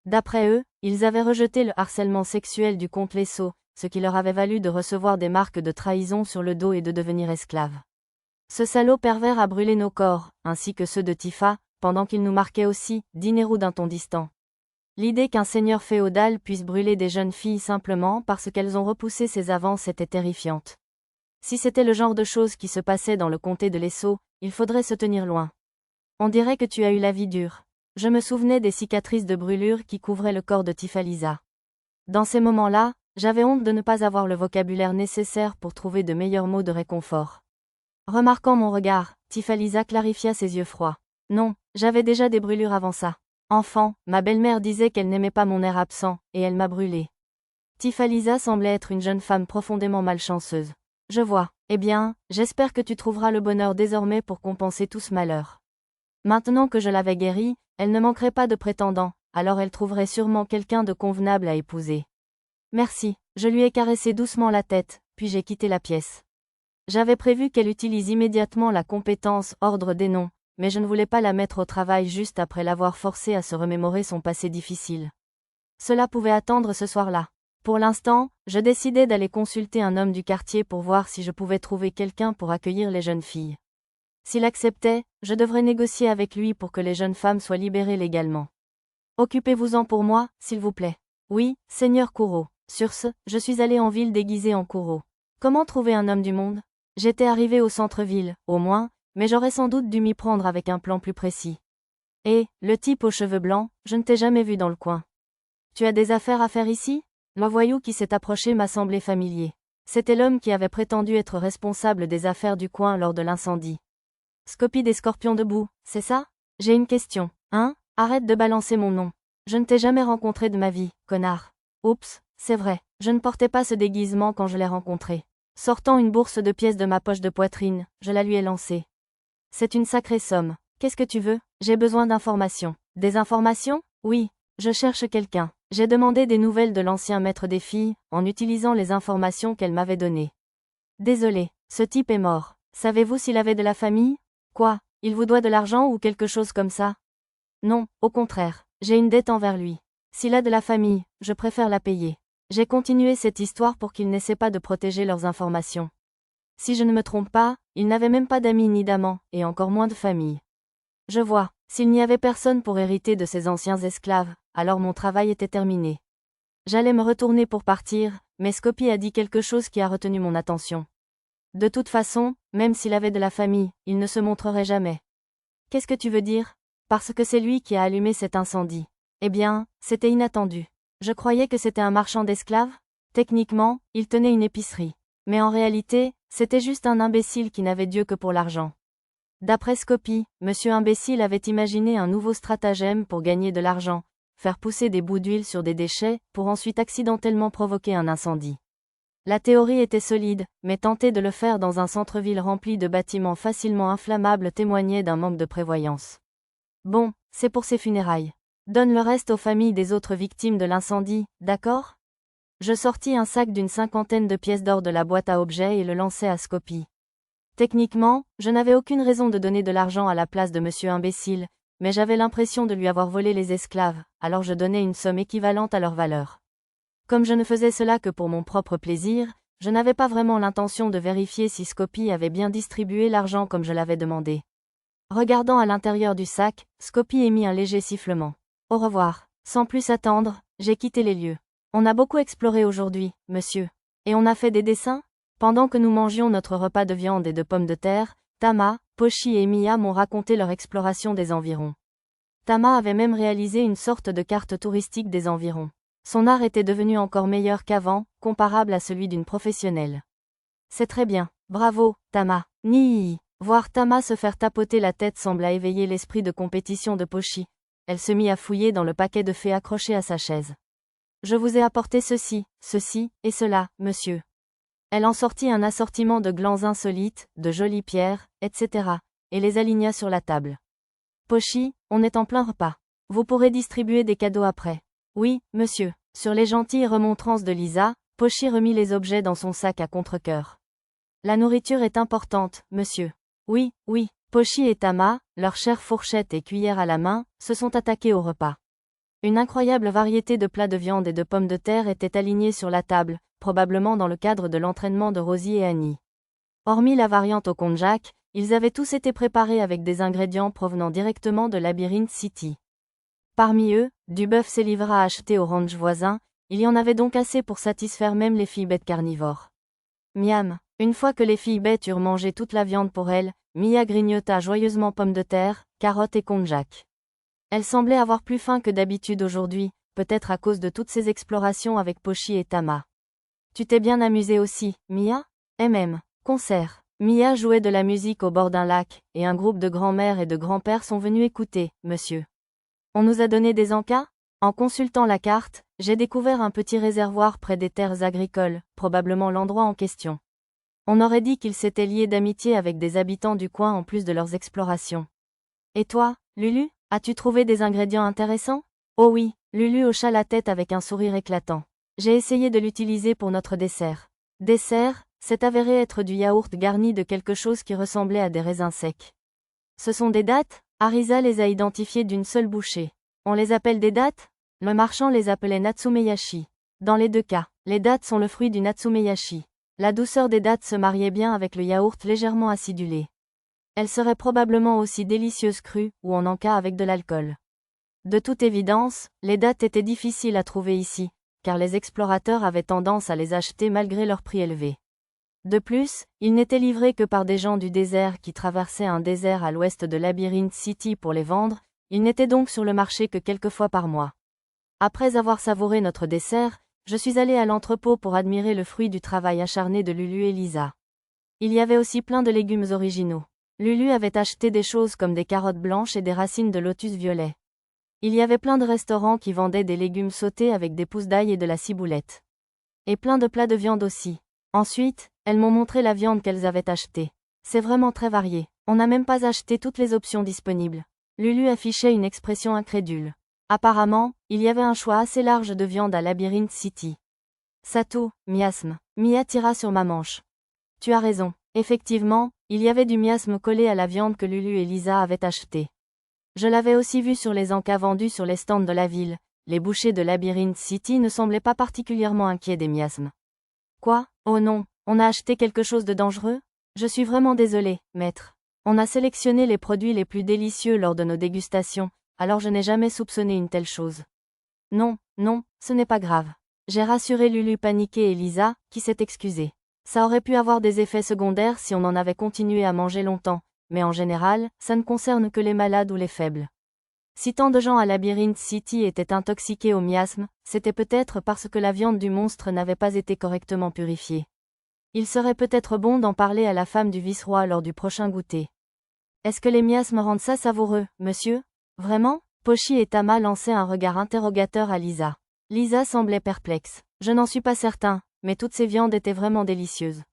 D'après eux, ils avaient rejeté le harcèlement sexuel du comte Lesso, ce qui leur avait valu de recevoir des marques de trahison sur le dos et de devenir esclaves. Ce salaud pervers a brûlé nos corps, ainsi que ceux de Tifa, pendant qu'il nous marquait aussi, dit Nero d'un ton distant. L'idée qu'un seigneur féodal puisse brûler des jeunes filles simplement parce qu'elles ont repoussé ses avances était terrifiante. Si c'était le genre de choses qui se passait dans le comté de Lesso, il faudrait se tenir loin. On dirait que tu as eu la vie dure. Je me souvenais des cicatrices de brûlure qui couvraient le corps de Tifalisa. Dans ces moments-là, j'avais honte de ne pas avoir le vocabulaire nécessaire pour trouver de meilleurs mots de réconfort. Remarquant mon regard, Tifalisa clarifia ses yeux froids. Non, j'avais déjà des brûlures avant ça. Enfant, ma belle-mère disait qu'elle n'aimait pas mon air absent, et elle m'a brûlé. Tifalisa semblait être une jeune femme profondément malchanceuse. Je vois. Eh bien, j'espère que tu trouveras le bonheur désormais pour compenser tout ce malheur. Maintenant que je l'avais guérie, elle ne manquerait pas de prétendants, alors elle trouverait sûrement quelqu'un de convenable à épouser. Merci, je lui ai caressé doucement la tête, puis j'ai quitté la pièce. J'avais prévu qu'elle utilise immédiatement la compétence ordre des noms, mais je ne voulais pas la mettre au travail juste après l'avoir forcée à se remémorer son passé difficile. Cela pouvait attendre ce soir-là. Pour l'instant, je décidai d'aller consulter un homme du quartier pour voir si je pouvais trouver quelqu'un pour accueillir les jeunes filles. S'il acceptait, je devrais négocier avec lui pour que les jeunes femmes soient libérées légalement. Occupez-vous-en pour moi, s'il vous plaît. Oui, Seigneur Kuro. Sur ce, je suis allé en ville déguisé en Kuro. Comment trouver un homme du monde? J'étais arrivé au centre-ville, au moins, mais j'aurais sans doute dû m'y prendre avec un plan plus précis. Et, le type aux cheveux blancs, je ne t'ai jamais vu dans le coin. Tu as des affaires à faire ici? Le voyou qui s'est approché m'a semblé familier. C'était l'homme qui avait prétendu être responsable des affaires du coin lors de l'incendie. Scopie des scorpions debout, c'est ça? J'ai une question. Hein? Arrête de balancer mon nom. Je ne t'ai jamais rencontré de ma vie, connard. Oups, c'est vrai, je ne portais pas ce déguisement quand je l'ai rencontré. Sortant une bourse de pièces de ma poche de poitrine, je la lui ai lancée. C'est une sacrée somme. Qu'est-ce que tu veux? J'ai besoin d'informations. Des informations? Oui, je cherche quelqu'un. J'ai demandé des nouvelles de l'ancien maître des filles, en utilisant les informations qu'elle m'avait données. Désolé, ce type est mort. Savez-vous s'il avait de la famille? Quoi? Il vous doit de l'argent ou quelque chose comme ça? Non, au contraire, j'ai une dette envers lui. S'il a de la famille, je préfère la payer. J'ai continué cette histoire pour qu'ils n'essaient pas de protéger leurs informations. Si je ne me trompe pas, il n'avait même pas d'amis ni d'amants, et encore moins de famille. Je vois, s'il n'y avait personne pour hériter de ces anciens esclaves, alors mon travail était terminé. J'allais me retourner pour partir, mais Scopie a dit quelque chose qui a retenu mon attention. De toute façon, même s'il avait de la famille, il ne se montrerait jamais. Qu'est-ce que tu veux dire? Parce que c'est lui qui a allumé cet incendie. Eh bien, c'était inattendu. Je croyais que c'était un marchand d'esclaves? Techniquement, il tenait une épicerie. Mais en réalité, c'était juste un imbécile qui n'avait Dieu que pour l'argent. D'après Scopie, Monsieur Imbécile avait imaginé un nouveau stratagème pour gagner de l'argent, faire pousser des bouts d'huile sur des déchets, pour ensuite accidentellement provoquer un incendie. La théorie était solide, mais tenter de le faire dans un centre-ville rempli de bâtiments facilement inflammables témoignait d'un manque de prévoyance. Bon, c'est pour ses funérailles. Donne le reste aux familles des autres victimes de l'incendie, d'accord? Je sortis un sac d'une 50aine de pièces d'or de la boîte à objets et le lançai à Scopie. Techniquement, je n'avais aucune raison de donner de l'argent à la place de monsieur imbécile, mais j'avais l'impression de lui avoir volé les esclaves, alors je donnai une somme équivalente à leur valeur. Comme je ne faisais cela que pour mon propre plaisir, je n'avais pas vraiment l'intention de vérifier si Scopie avait bien distribué l'argent comme je l'avais demandé. Regardant à l'intérieur du sac, Scopie émit un léger sifflement. Au revoir. Sans plus attendre, j'ai quitté les lieux. On a beaucoup exploré aujourd'hui, monsieur. Et on a fait des dessins? Pendant que nous mangions notre repas de viande et de pommes de terre, Tama, Pochi et Mia m'ont raconté leur exploration des environs. Tama avait même réalisé une sorte de carte touristique des environs. Son art était devenu encore meilleur qu'avant, comparable à celui d'une professionnelle. C'est très bien. Bravo, Tama. Nii. Voir Tama se faire tapoter la tête sembla éveiller l'esprit de compétition de Pochi. Elle se mit à fouiller dans le paquet de fées accroché à sa chaise. Je vous ai apporté ceci et cela, monsieur. Elle en sortit un assortiment de glands insolites, de jolies pierres, etc., et les aligna sur la table. Pochi, on est en plein repas. Vous pourrez distribuer des cadeaux après. Oui, monsieur. Sur les gentilles remontrances de Lisa, Pochi remit les objets dans son sac à contre-cœur. La nourriture est importante, monsieur. Oui, oui. Pochi et Tama, leurs chères fourchettes et cuillères à la main, se sont attaqués au repas. Une incroyable variété de plats de viande et de pommes de terre était alignée sur la table, probablement dans le cadre de l'entraînement de Rosie et Annie. Hormis la variante au konjac, ils avaient tous été préparés avec des ingrédients provenant directement de Labyrinth City. Parmi eux, du bœuf s'est livré à acheter au ranch voisin, il y en avait donc assez pour satisfaire même les filles bêtes carnivores. Miam. Une fois que les filles bêtes eurent mangé toute la viande pour elles, Mia grignota joyeusement pommes de terre, carottes et konjac. Elle semblait avoir plus faim que d'habitude aujourd'hui, peut-être à cause de toutes ces explorations avec Pochi et Tama. Tu t'es bien amusée aussi, Mia? Concert. Mia jouait de la musique au bord d'un lac, et un groupe de grand-mères et de grands-pères sont venus écouter, monsieur. On nous a donné des encas? En consultant la carte, j'ai découvert un petit réservoir près des terres agricoles, probablement l'endroit en question. On aurait dit qu'ils s'étaient liés d'amitié avec des habitants du coin en plus de leurs explorations. Et toi, Lulu, as-tu trouvé des ingrédients intéressants? Oh oui, Lulu hocha la tête avec un sourire éclatant. J'ai essayé de l'utiliser pour notre dessert. Dessert, c'est avéré être du yaourt garni de quelque chose qui ressemblait à des raisins secs. Ce sont des dattes? Arisa les a identifiées d'une seule bouchée. On les appelle des dattes? Le marchand les appelait natsumeyashi. Dans les deux cas, les dattes sont le fruit du natsumeyashi. La douceur des dattes se mariait bien avec le yaourt légèrement acidulé. Elle serait probablement aussi délicieuse crue ou en encas avec de l'alcool. De toute évidence, les dattes étaient difficiles à trouver ici, car les explorateurs avaient tendance à les acheter malgré leur prix élevé. De plus, ils n'étaient livrés que par des gens du désert qui traversaient un désert à l'ouest de Labyrinth City pour les vendre, ils n'étaient donc sur le marché que quelques fois par mois. Après avoir savouré notre dessert, je suis allée à l'entrepôt pour admirer le fruit du travail acharné de Lulu et Lisa. Il y avait aussi plein de légumes originaux. Lulu avait acheté des choses comme des carottes blanches et des racines de lotus violet. Il y avait plein de restaurants qui vendaient des légumes sautés avec des pousses d'ail et de la ciboulette. Et plein de plats de viande aussi. Ensuite, elles m'ont montré la viande qu'elles avaient achetée. C'est vraiment très varié. On n'a même pas acheté toutes les options disponibles. Lulu affichait une expression incrédule. Apparemment, il y avait un choix assez large de viande à Labyrinth City. Sato, miasme. Mia tira sur ma manche. Tu as raison. Effectivement, il y avait du miasme collé à la viande que Lulu et Lisa avaient achetée. Je l'avais aussi vu sur les encas vendus sur les stands de la ville. Les bouchers de Labyrinth City ne semblaient pas particulièrement inquiets des miasmes. Quoi? Oh non, on a acheté quelque chose de dangereux? Je suis vraiment désolée, maître. On a sélectionné les produits les plus délicieux lors de nos dégustations, alors je n'ai jamais soupçonné une telle chose. Non, ce n'est pas grave. J'ai rassuré Lulu paniquée et Lisa, qui s'est excusée. Ça aurait pu avoir des effets secondaires si on en avait continué à manger longtemps, mais en général, ça ne concerne que les malades ou les faibles. Si tant de gens à Labyrinth City étaient intoxiqués au miasme, c'était peut-être parce que la viande du monstre n'avait pas été correctement purifiée. Il serait peut-être bon d'en parler à la femme du vice-roi lors du prochain goûter. Est-ce que les miasmes rendent ça savoureux, monsieur? Vraiment? Pochi et Tama lançaient un regard interrogateur à Lisa. Lisa semblait perplexe. Je n'en suis pas certain, mais toutes ces viandes étaient vraiment délicieuses.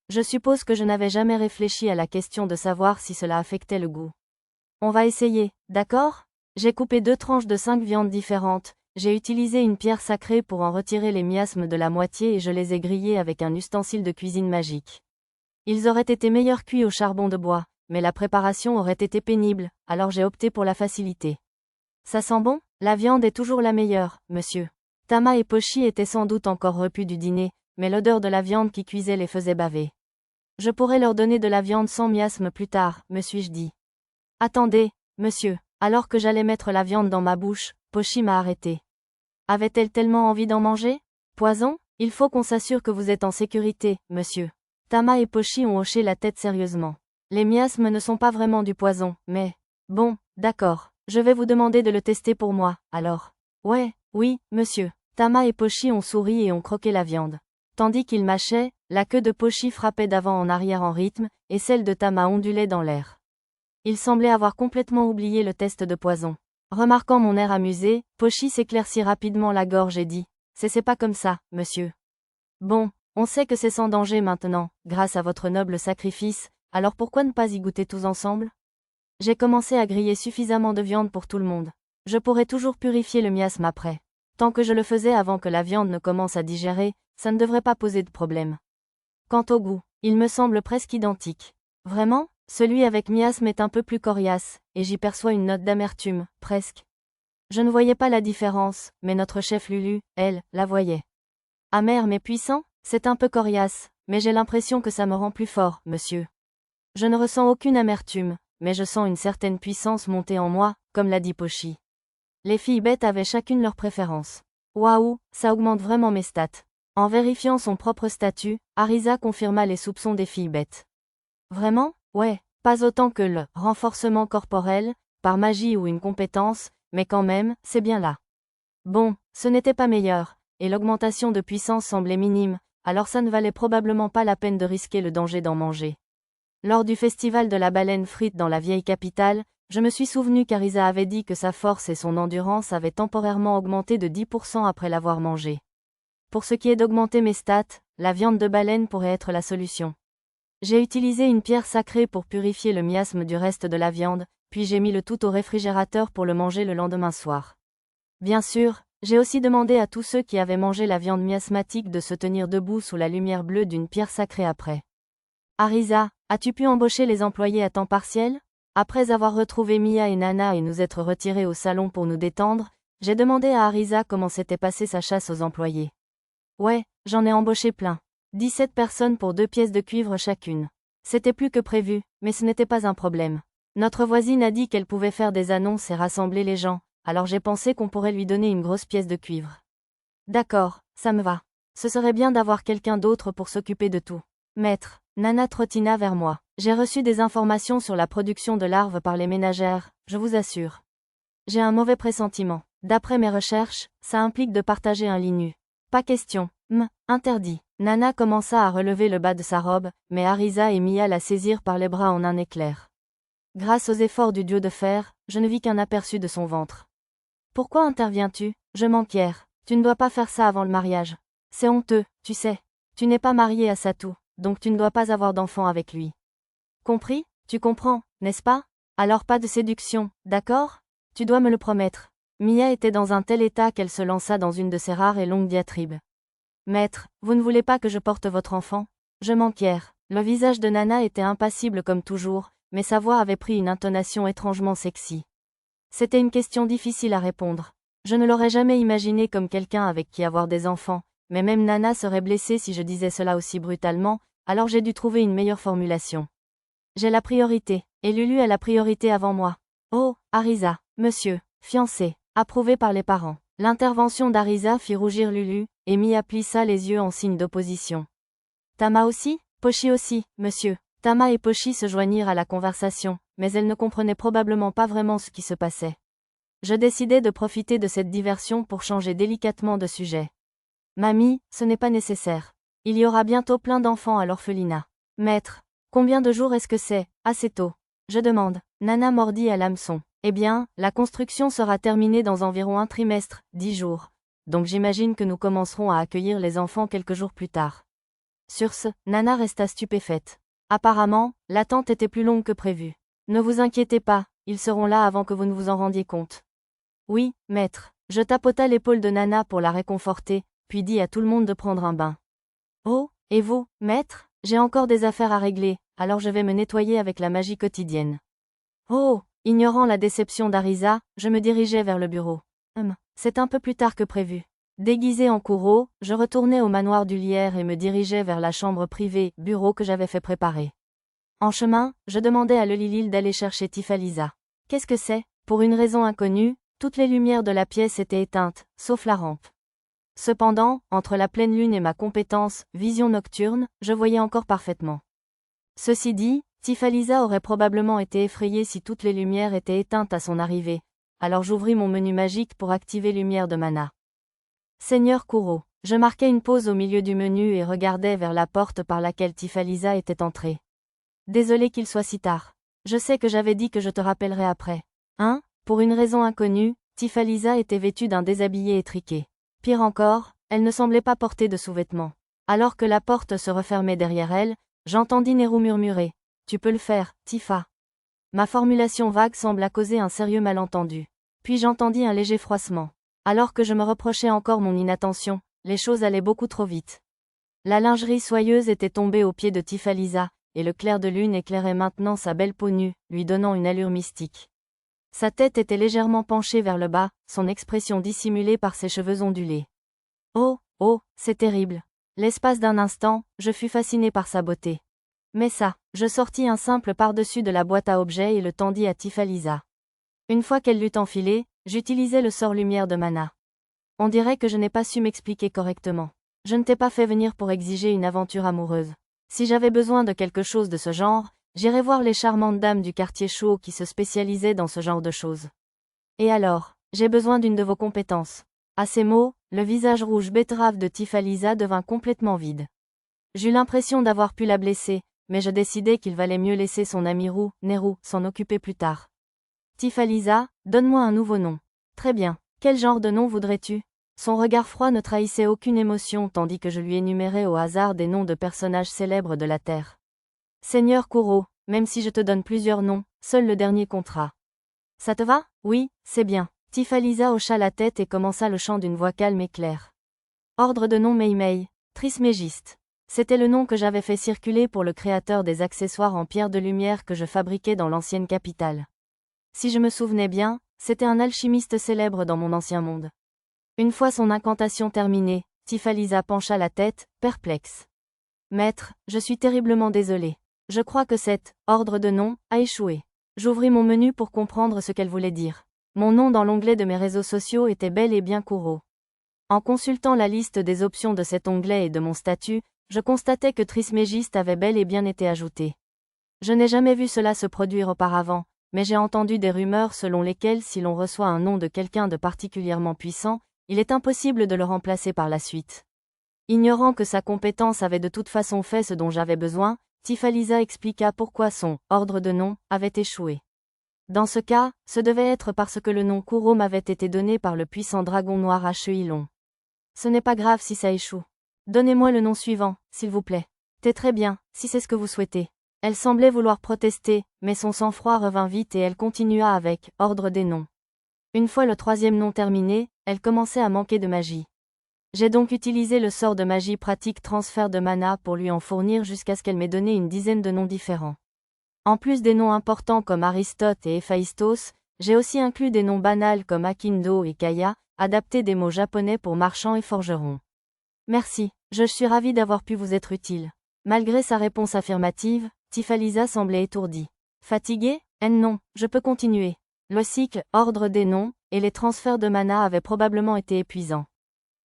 Je suppose que je n'avais jamais réfléchi à la question de savoir si cela affectait le goût. On va essayer, d'accord? J'ai coupé 2 tranches de 5 viandes différentes, J'ai utilisé une pierre sacrée pour en retirer les miasmes de la moitié et je les ai grillés avec un ustensile de cuisine magique. Ils auraient été meilleurs cuits au charbon de bois, mais la préparation aurait été pénible, alors j'ai opté pour la facilité. Ça sent bon? La viande est toujours la meilleure, monsieur. Tama et Pochi étaient sans doute encore repus du dîner, mais l'odeur de la viande qui cuisait les faisait baver. Je pourrais leur donner de la viande sans miasme plus tard, me suis-je dit. Attendez, monsieur. Alors que j'allais mettre la viande dans ma bouche, Pochi m'a arrêté. Avait-elle tellement envie d'en manger? Poison? Il faut qu'on s'assure que vous êtes en sécurité, monsieur. Tama et Pochi ont hoché la tête sérieusement. Les miasmes ne sont pas vraiment du poison, mais... Bon, d'accord. Je vais vous demander de le tester pour moi, alors. Ouais, oui, monsieur. Tama et Pochi ont souri et ont croqué la viande. Tandis qu'ils mâchaient, la queue de Pochi frappait d'avant en arrière en rythme, et celle de Tama ondulait dans l'air. Il semblait avoir complètement oublié le test de poison. Remarquant mon air amusé, Pochi s'éclaircit rapidement la gorge et dit « C'est pas comme ça, monsieur. Bon, on sait que c'est sans danger maintenant, grâce à votre noble sacrifice, alors pourquoi ne pas y goûter tous ensemble? J'ai commencé à griller suffisamment de viande pour tout le monde. Je pourrais toujours purifier le miasme après. Tant que je le faisais avant que la viande ne commence à digérer, ça ne devrait pas poser de problème. Quant au goût, il me semble presque identique. Vraiment? Celui avec miasme est un peu plus coriace, et j'y perçois une note d'amertume, presque. Je ne voyais pas la différence, mais notre chef Lulu, elle, la voyait. Amer mais puissant? C'est un peu coriace, mais j'ai l'impression que ça me rend plus fort, monsieur. Je ne ressens aucune amertume, mais je sens une certaine puissance monter en moi, comme l'a dit Pochi. Les filles bêtes avaient chacune leur préférence. Waouh, ça augmente vraiment mes stats. En vérifiant son propre statut, Arisa confirma les soupçons des filles bêtes. Vraiment? Ouais, pas autant que le renforcement corporel, par magie ou une compétence, mais quand même, c'est bien là. Bon, ce n'était pas meilleur, et l'augmentation de puissance semblait minime, alors ça ne valait probablement pas la peine de risquer le danger d'en manger. Lors du festival de la baleine frite dans la vieille capitale, je me suis souvenu qu'Arisa avait dit que sa force et son endurance avaient temporairement augmenté de 10% après l'avoir mangé. Pour ce qui est d'augmenter mes stats, la viande de baleine pourrait être la solution. J'ai utilisé une pierre sacrée pour purifier le miasme du reste de la viande, puis j'ai mis le tout au réfrigérateur pour le manger le lendemain soir. Bien sûr, j'ai aussi demandé à tous ceux qui avaient mangé la viande miasmatique de se tenir debout sous la lumière bleue d'une pierre sacrée après. Arisa, as-tu pu embaucher les employés à temps partiel? Après avoir retrouvé Mia et Nana et nous être retirés au salon pour nous détendre, j'ai demandé à Arisa comment s'était passée sa chasse aux employés. Ouais, j'en ai embauché plein. 17 personnes pour 2 pièces de cuivre chacune. C'était plus que prévu, mais ce n'était pas un problème. Notre voisine a dit qu'elle pouvait faire des annonces et rassembler les gens, alors j'ai pensé qu'on pourrait lui donner une grosse pièce de cuivre. D'accord, ça me va. Ce serait bien d'avoir quelqu'un d'autre pour s'occuper de tout. Maître, Nana trottina vers moi. J'ai reçu des informations sur la production de larves par les ménagères, je vous assure. J'ai un mauvais pressentiment. D'après mes recherches, ça implique de partager un lit nu. Pas question. Interdit. Nana commença à relever le bas de sa robe, mais Arisa et Mia la saisirent par les bras en un éclair. Grâce aux efforts du dieu de fer, je ne vis qu'un aperçu de son ventre. Pourquoi interviens-tu? Je m'enquière. Tu ne dois pas faire ça avant le mariage. C'est honteux, tu sais. Tu n'es pas marié à Satou, donc tu ne dois pas avoir d'enfant avec lui. Compris? Tu comprends, n'est-ce pas? Alors pas de séduction, d'accord? Tu dois me le promettre. Mia était dans un tel état qu'elle se lança dans une de ses rares et longues diatribes. Maître, vous ne voulez pas que je porte votre enfant? Je m'enquière. Le visage de Nana était impassible comme toujours, mais sa voix avait pris une intonation étrangement sexy. C'était une question difficile à répondre. Je ne l'aurais jamais imaginé comme quelqu'un avec qui avoir des enfants, mais même Nana serait blessée si je disais cela aussi brutalement, alors j'ai dû trouver une meilleure formulation. J'ai la priorité, et Lulu a la priorité avant moi. Oh, Arisa, monsieur, fiancé, approuvé par les parents. L'intervention d'Arisa fit rougir Lulu, et Mia plissa les yeux en signe d'opposition. Tama aussi? Pochi aussi, monsieur. Tama et Pochi se joignirent à la conversation, mais elles ne comprenaient probablement pas vraiment ce qui se passait. Je décidai de profiter de cette diversion pour changer délicatement de sujet. Mamie, ce n'est pas nécessaire. Il y aura bientôt plein d'enfants à l'orphelinat. Maître, combien de jours est-ce que c'est? Assez tôt. Je demande. Nana mordit à l'hameçon. Eh bien, la construction sera terminée dans environ un trimestre, 10 jours. Donc j'imagine que nous commencerons à accueillir les enfants quelques jours plus tard. Sur ce, Nana resta stupéfaite. Apparemment, l'attente était plus longue que prévu. Ne vous inquiétez pas, ils seront là avant que vous ne vous en rendiez compte. Oui, maître, Je tapota l'épaule de Nana pour la réconforter, puis dis à tout le monde de prendre un bain. Oh, et vous, maître? J'ai encore des affaires à régler, alors je vais me nettoyer avec la magie quotidienne. Oh, ignorant la déception d'Arisa, je me dirigeais vers le bureau. C'est un peu plus tard que prévu. Déguisé en Kuro, je retournai au manoir du Lierre et me dirigeais vers la chambre privée, bureau que j'avais fait préparer. En chemin, je demandai à Lelilil d'aller chercher Tifalisa. Qu'est-ce que c'est? Pour une raison inconnue, toutes les lumières de la pièce étaient éteintes, sauf la rampe. Cependant, entre la pleine lune et ma compétence, vision nocturne, je voyais encore parfaitement. Ceci dit, Tifalisa aurait probablement été effrayée si toutes les lumières étaient éteintes à son arrivée, alors j'ouvris mon menu magique pour activer lumière de mana. Seigneur Kuro, je marquai une pause au milieu du menu et regardai vers la porte par laquelle Tifalisa était entrée. Désolé qu'il soit si tard. Je sais que j'avais dit que je te rappellerai après. Pour une raison inconnue, Tifalisa était vêtue d'un déshabillé étriqué. Pire encore, elle ne semblait pas porter de sous-vêtements. Alors que la porte se refermait derrière elle, j'entendis Neru murmurer. Tu peux le faire, Tifa. Ma formulation vague sembla causer un sérieux malentendu. Puis j'entendis un léger froissement. Alors que je me reprochais encore mon inattention, les choses allaient beaucoup trop vite. La lingerie soyeuse était tombée aux pieds de Tifalisa, et le clair de lune éclairait maintenant sa belle peau nue, lui donnant une allure mystique. Sa tête était légèrement penchée vers le bas, son expression dissimulée par ses cheveux ondulés. Oh, c'est terrible. L'espace d'un instant, je fus fasciné par sa beauté. Mais ça, je sortis un simple par-dessus de la boîte à objets et le tendis à Tifalisa. Une fois qu'elle l'eut enfilé, j'utilisai le sort lumière de mana. On dirait que je n'ai pas su m'expliquer correctement. Je ne t'ai pas fait venir pour exiger une aventure amoureuse. Si j'avais besoin de quelque chose de ce genre, j'irais voir les charmantes dames du quartier chaud qui se spécialisaient dans ce genre de choses. Et alors, j'ai besoin d'une de vos compétences. À ces mots, le visage rouge betterave de Tifalisa devint complètement vide. J'eus l'impression d'avoir pu la blesser, mais je décidai qu'il valait mieux laisser son ami Neru, s'en occuper plus tard. Tifalisa, donne-moi un nouveau nom. Très bien. Quel genre de nom voudrais-tu? Son regard froid ne trahissait aucune émotion tandis que je lui énumérais au hasard des noms de personnages célèbres de la Terre. Seigneur Kuro, même si je te donne plusieurs noms, seul le dernier comptera. Ça te va? Oui, c'est bien. Tifalisa hocha la tête et commença le chant d'une voix calme et claire. Ordre de nom Meimei, Trismégiste. C'était le nom que j'avais fait circuler pour le créateur des accessoires en pierre de lumière que je fabriquais dans l'ancienne capitale. Si je me souvenais bien, c'était un alchimiste célèbre dans mon ancien monde. Une fois son incantation terminée, Tifalisa pencha la tête, perplexe. Maître, je suis terriblement désolé. Je crois que cet ordre de nom a échoué. J'ouvris mon menu pour comprendre ce qu'elle voulait dire. Mon nom dans l'onglet de mes réseaux sociaux était bel et bien Kuro. En consultant la liste des options de cet onglet et de mon statut, je constatais que Trismégiste avait bel et bien été ajouté. Je n'ai jamais vu cela se produire auparavant, mais j'ai entendu des rumeurs selon lesquelles si l'on reçoit un nom de quelqu'un de particulièrement puissant, il est impossible de le remplacer par la suite. Ignorant que sa compétence avait de toute façon fait ce dont j'avais besoin, Tifalisa expliqua pourquoi son ordre de nom avait échoué. Dans ce cas, ce devait être parce que le nom Kuro m'avait été donné par le puissant dragon noir à cheveux longs. Ce n'est pas grave si ça échoue. Donnez-moi le nom suivant, s'il vous plaît. C'est très bien, si c'est ce que vous souhaitez. Elle semblait vouloir protester, mais son sang-froid revint vite et elle continua avec ordre des noms. Une fois le troisième nom terminé, elle commençait à manquer de magie. J'ai donc utilisé le sort de magie pratique transfert de mana pour lui en fournir jusqu'à ce qu'elle m'ait donné une dizaine de noms différents. En plus des noms importants comme Aristote et Héphaïstos, j'ai aussi inclus des noms banals comme Akindo et Kaya, adaptés des mots japonais pour marchands et forgerons. Merci, je suis ravi d'avoir pu vous être utile. Malgré sa réponse affirmative, Tifalisa semblait étourdie. Fatiguée? Non, je peux continuer. Le cycle, ordre des noms, et les transferts de mana avaient probablement été épuisants.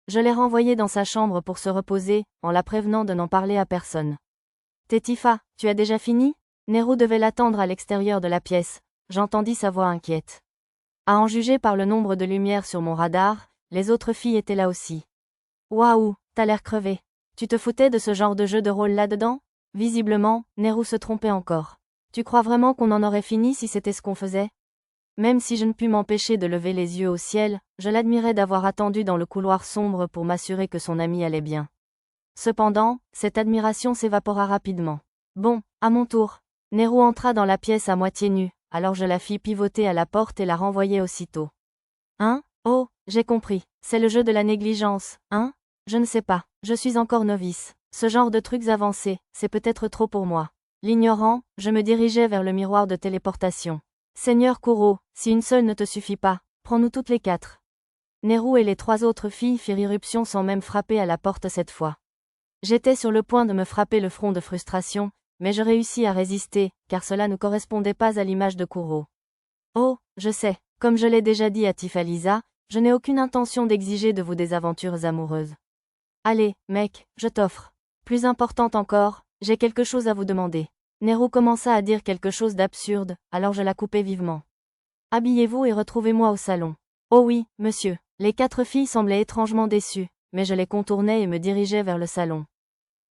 Je l'ai renvoyée dans sa chambre pour se reposer, en la prévenant de n'en parler à personne. Tifa, tu as déjà fini? Neru devait l'attendre à l'extérieur de la pièce. J'entendis sa voix inquiète. À en juger par le nombre de lumières sur mon radar, les autres filles étaient là aussi. Waouh, t'as l'air crevé. Tu te foutais de ce genre de jeu de rôle là-dedans? Visiblement, Neru se trompait encore. Tu crois vraiment qu'on en aurait fini si c'était ce qu'on faisait? Même si je ne pus m'empêcher de lever les yeux au ciel, je l'admirais d'avoir attendu dans le couloir sombre pour m'assurer que son ami allait bien. Cependant, cette admiration s'évapora rapidement. Bon, à mon tour. Neru entra dans la pièce à moitié nue, alors je la fis pivoter à la porte et la renvoyai aussitôt. Oh, j'ai compris. C'est le jeu de la négligence, hein? Je ne sais pas. Je suis encore novice. Ce genre de trucs avancés, c'est peut-être trop pour moi. L'ignorant, je me dirigeais vers le miroir de téléportation. Seigneur Kuro, si une seule ne te suffit pas, prends-nous toutes les 4. Neru et les 3 autres filles firent irruption sans même frapper à la porte cette fois. J'étais sur le point de me frapper le front de frustration, mais je réussis à résister, car cela ne correspondait pas à l'image de Kuro. Oh, je sais, comme je l'ai déjà dit à Tifalisa, je n'ai aucune intention d'exiger de vous des aventures amoureuses. Allez, mec, je t'offre. Plus importante encore, j'ai quelque chose à vous demander. Neru commença à dire quelque chose d'absurde, alors je la coupai vivement. Habillez-vous et retrouvez-moi au salon. Oh oui, monsieur. Les 4 filles semblaient étrangement déçues, mais je les contournais et me dirigeais vers le salon.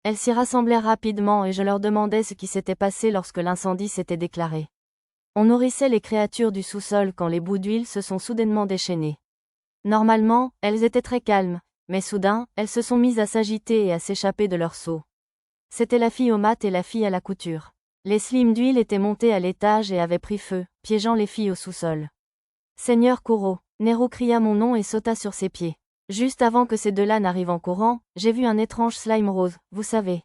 Elles s'y rassemblèrent rapidement et je leur demandais ce qui s'était passé lorsque l'incendie s'était déclaré. On nourrissait les créatures du sous-sol quand les bouts d'huile se sont soudainement déchaînés. Normalement, elles étaient très calmes, mais soudain, elles se sont mises à s'agiter et à s'échapper de leur seau. C'était la fille aux maths et la fille à la couture. Les slimes d'huile étaient montés à l'étage et avaient pris feu, piégeant les filles au sous-sol. Seigneur Kuro, Neru cria mon nom et sauta sur ses pieds. Juste avant que ces deux-là n'arrivent en courant, j'ai vu un étrange slime rose, vous savez.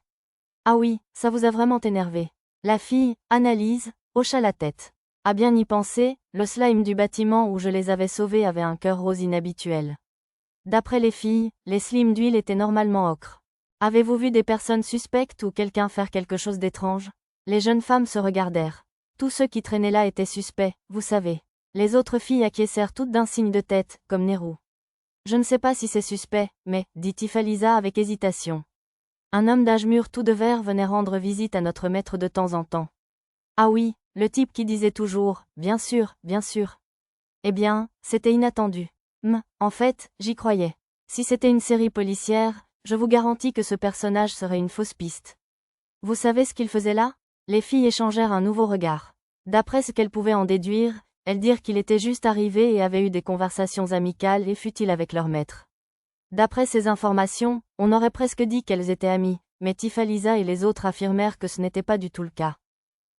Ah oui, ça vous a vraiment énervé. La fille, Analyse, hocha la tête. À bien y penser, le slime du bâtiment où je les avais sauvés avait un cœur rose inhabituel. D'après les filles, les slimes d'huile étaient normalement ocre. Avez-vous vu des personnes suspectes ou quelqu'un faire quelque chose d'étrange? Les jeunes femmes se regardèrent. Tous ceux qui traînaient là étaient suspects, vous savez. Les autres filles acquiescèrent toutes d'un signe de tête, comme Neru. Je ne sais pas si c'est suspect, mais, dit Tifalisa avec hésitation. Un homme d'âge mûr tout de vert venait rendre visite à notre maître de temps en temps. Ah oui, le type qui disait toujours, bien sûr, bien sûr. Eh bien, c'était inattendu. En fait, j'y croyais. Si c'était une série policière, je vous garantis que ce personnage serait une fausse piste. Vous savez ce qu'il faisait là? Les filles échangèrent un nouveau regard. D'après ce qu'elles pouvaient en déduire, elles dirent qu'il était juste arrivé et avait eu des conversations amicales et futiles avec leur maître. D'après ces informations, on aurait presque dit qu'elles étaient amies, mais Tifalisa et les autres affirmèrent que ce n'était pas du tout le cas.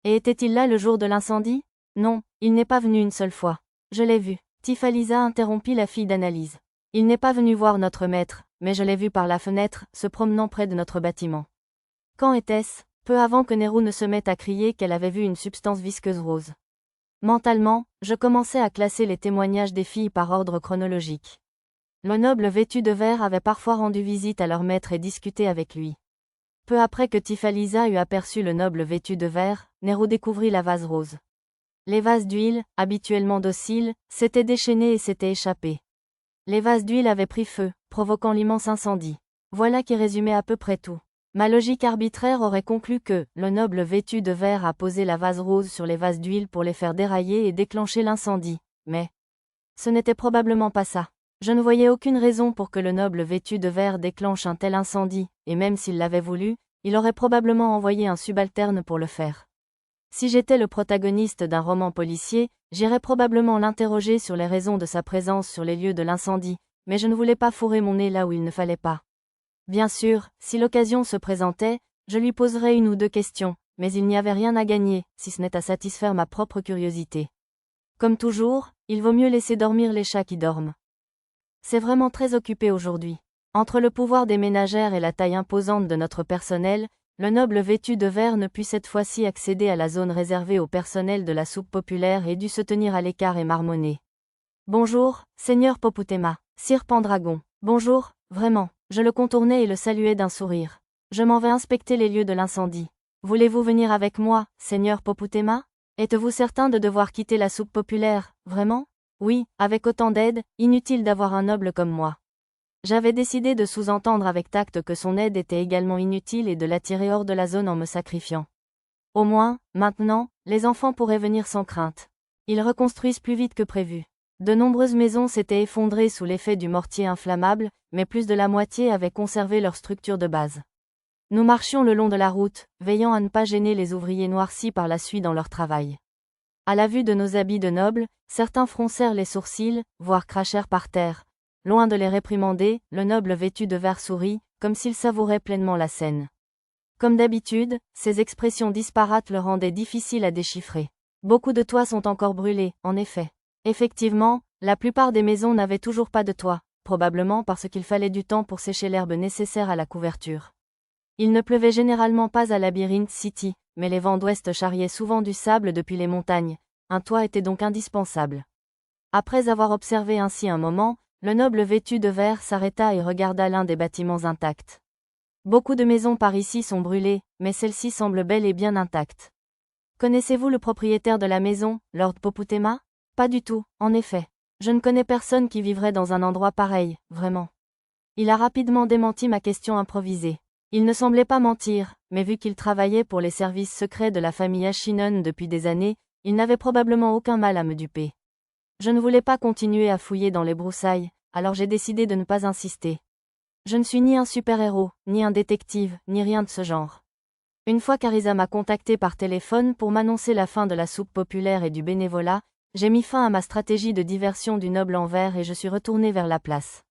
Et était-il là le jour de l'incendie? Non, il n'est pas venu une seule fois. Je l'ai vu. Tifalisa interrompit la fille d'Analyse. Il n'est pas venu voir notre maître, mais je l'ai vu par la fenêtre, se promenant près de notre bâtiment. Quand était-ce? Peu avant que Neru ne se mette à crier qu'elle avait vu une substance visqueuse rose. Mentalement, je commençais à classer les témoignages des filles par ordre chronologique. Le noble vêtu de vert avait parfois rendu visite à leur maître et discuté avec lui. Peu après que Tifalisa eut aperçu le noble vêtu de vert, Neru découvrit la vase rose. Les vases d'huile, habituellement dociles, s'étaient déchaînés et s'étaient échappés. Les vases d'huile avaient pris feu, provoquant l'immense incendie. Voilà qui résumait à peu près tout. Ma logique arbitraire aurait conclu que, le noble vêtu de vert a posé la vase rose sur les vases d'huile pour les faire dérailler et déclencher l'incendie, mais ce n'était probablement pas ça. Je ne voyais aucune raison pour que le noble vêtu de vert déclenche un tel incendie, et même s'il l'avait voulu, il aurait probablement envoyé un subalterne pour le faire. Si j'étais le protagoniste d'un roman policier, j'irais probablement l'interroger sur les raisons de sa présence sur les lieux de l'incendie, mais je ne voulais pas fourrer mon nez là où il ne fallait pas. Bien sûr, si l'occasion se présentait, je lui poserais 1 ou 2 questions, mais il n'y avait rien à gagner, si ce n'est à satisfaire ma propre curiosité. Comme toujours, il vaut mieux laisser dormir les chats qui dorment. C'est vraiment très occupé aujourd'hui. Entre le pouvoir des ménagères et la taille imposante de notre personnel, le noble vêtu de vert ne put cette fois-ci accéder à la zone réservée au personnel de la soupe populaire et dut se tenir à l'écart et marmonner. Bonjour, Seigneur Poputema, Sire Pendragon. Bonjour, vraiment. Je le contournais et le saluais d'un sourire. Je m'en vais inspecter les lieux de l'incendie. Voulez-vous venir avec moi, Seigneur Poputema? Êtes-vous certain de devoir quitter la soupe populaire, vraiment? Oui, avec autant d'aide, inutile d'avoir un noble comme moi. J'avais décidé de sous-entendre avec tact que son aide était également inutile et de l'attirer hors de la zone en me sacrifiant. Au moins, maintenant, les enfants pourraient venir sans crainte. Ils reconstruisent plus vite que prévu. De nombreuses maisons s'étaient effondrées sous l'effet du mortier inflammable, mais plus de la moitié avaient conservé leur structure de base. Nous marchions le long de la route, veillant à ne pas gêner les ouvriers noircis par la suie dans leur travail. À la vue de nos habits de nobles, certains froncèrent les sourcils, voire crachèrent par terre. Loin de les réprimander, le noble vêtu de vert sourit, comme s'il savourait pleinement la scène. Comme d'habitude, ces expressions disparates le rendaient difficile à déchiffrer. Beaucoup de toits sont encore brûlés, en effet. Effectivement, La plupart des maisons n'avaient toujours pas de toit, probablement parce qu'il fallait du temps pour sécher l'herbe nécessaire à la couverture. Il ne pleuvait généralement pas à Labyrinth City, mais les vents d'ouest charriaient souvent du sable depuis les montagnes. Un toit était donc indispensable. Après avoir observé ainsi un moment, le noble vêtu de vert s'arrêta et regarda l'un des bâtiments intacts. Beaucoup de maisons par ici sont brûlées, mais celle-ci semble bel et bien intacte. Connaissez-vous le propriétaire de la maison, Lord Poputema? Pas du tout, en effet. Je ne connais personne qui vivrait dans un endroit pareil, vraiment. Il a rapidement démenti ma question improvisée. Il ne semblait pas mentir, mais vu qu'il travaillait pour les services secrets de la famille Ashinon depuis des années, il n'avait probablement aucun mal à me duper. Je ne voulais pas continuer à fouiller dans les broussailles, alors j'ai décidé de ne pas insister. Je ne suis ni un super-héros, ni un détective, ni rien de ce genre. Une fois qu'Arisa m'a contacté par téléphone pour m'annoncer la fin de la soupe populaire et du bénévolat, j'ai mis fin à ma stratégie de diversion du noble en vert et je suis retourné vers la place.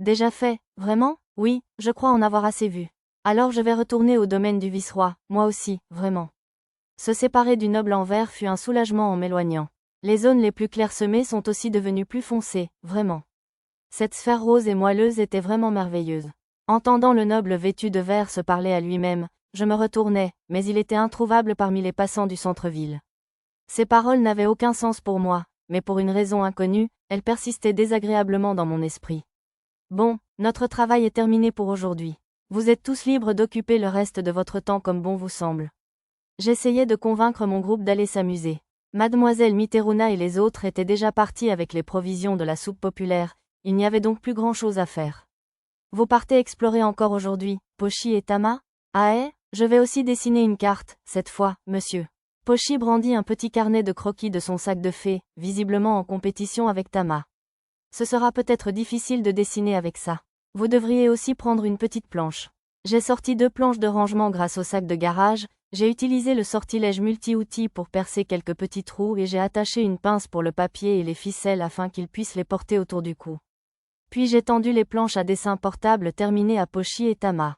Déjà fait, vraiment? Oui, je crois en avoir assez vu. Alors je vais retourner au domaine du vice-roi, moi aussi, vraiment. Se séparer du noble en vert fut un soulagement en m'éloignant. Les zones les plus clairsemées sont aussi devenues plus foncées, vraiment. Cette sphère rose et moelleuse était vraiment merveilleuse. Entendant le noble vêtu de vert se parler à lui-même, je me retournai, mais il était introuvable parmi les passants du centre-ville. Ces paroles n'avaient aucun sens pour moi, mais pour une raison inconnue, elles persistaient désagréablement dans mon esprit. Bon, notre travail est terminé pour aujourd'hui. Vous êtes tous libres d'occuper le reste de votre temps comme bon vous semble. J'essayais de convaincre mon groupe d'aller s'amuser. Mademoiselle Mitteruna et les autres étaient déjà partis avec les provisions de la soupe populaire, il n'y avait donc plus grand-chose à faire. Vous partez explorer encore aujourd'hui, Pochi et Tama? Ah je vais aussi dessiner une carte, cette fois, monsieur. Pochi brandit un petit carnet de croquis de son sac de fée, visiblement en compétition avec Tama. Ce sera peut-être difficile de dessiner avec ça. Vous devriez aussi prendre une petite planche. J'ai sorti 2 planches de rangement grâce au sac de garage, j'ai utilisé le sortilège multi-outils pour percer quelques petits trous et j'ai attaché une pince pour le papier et les ficelles afin qu'ils puissent les porter autour du cou. Puis j'ai tendu les planches à dessin portable terminées à Pochi et Tama.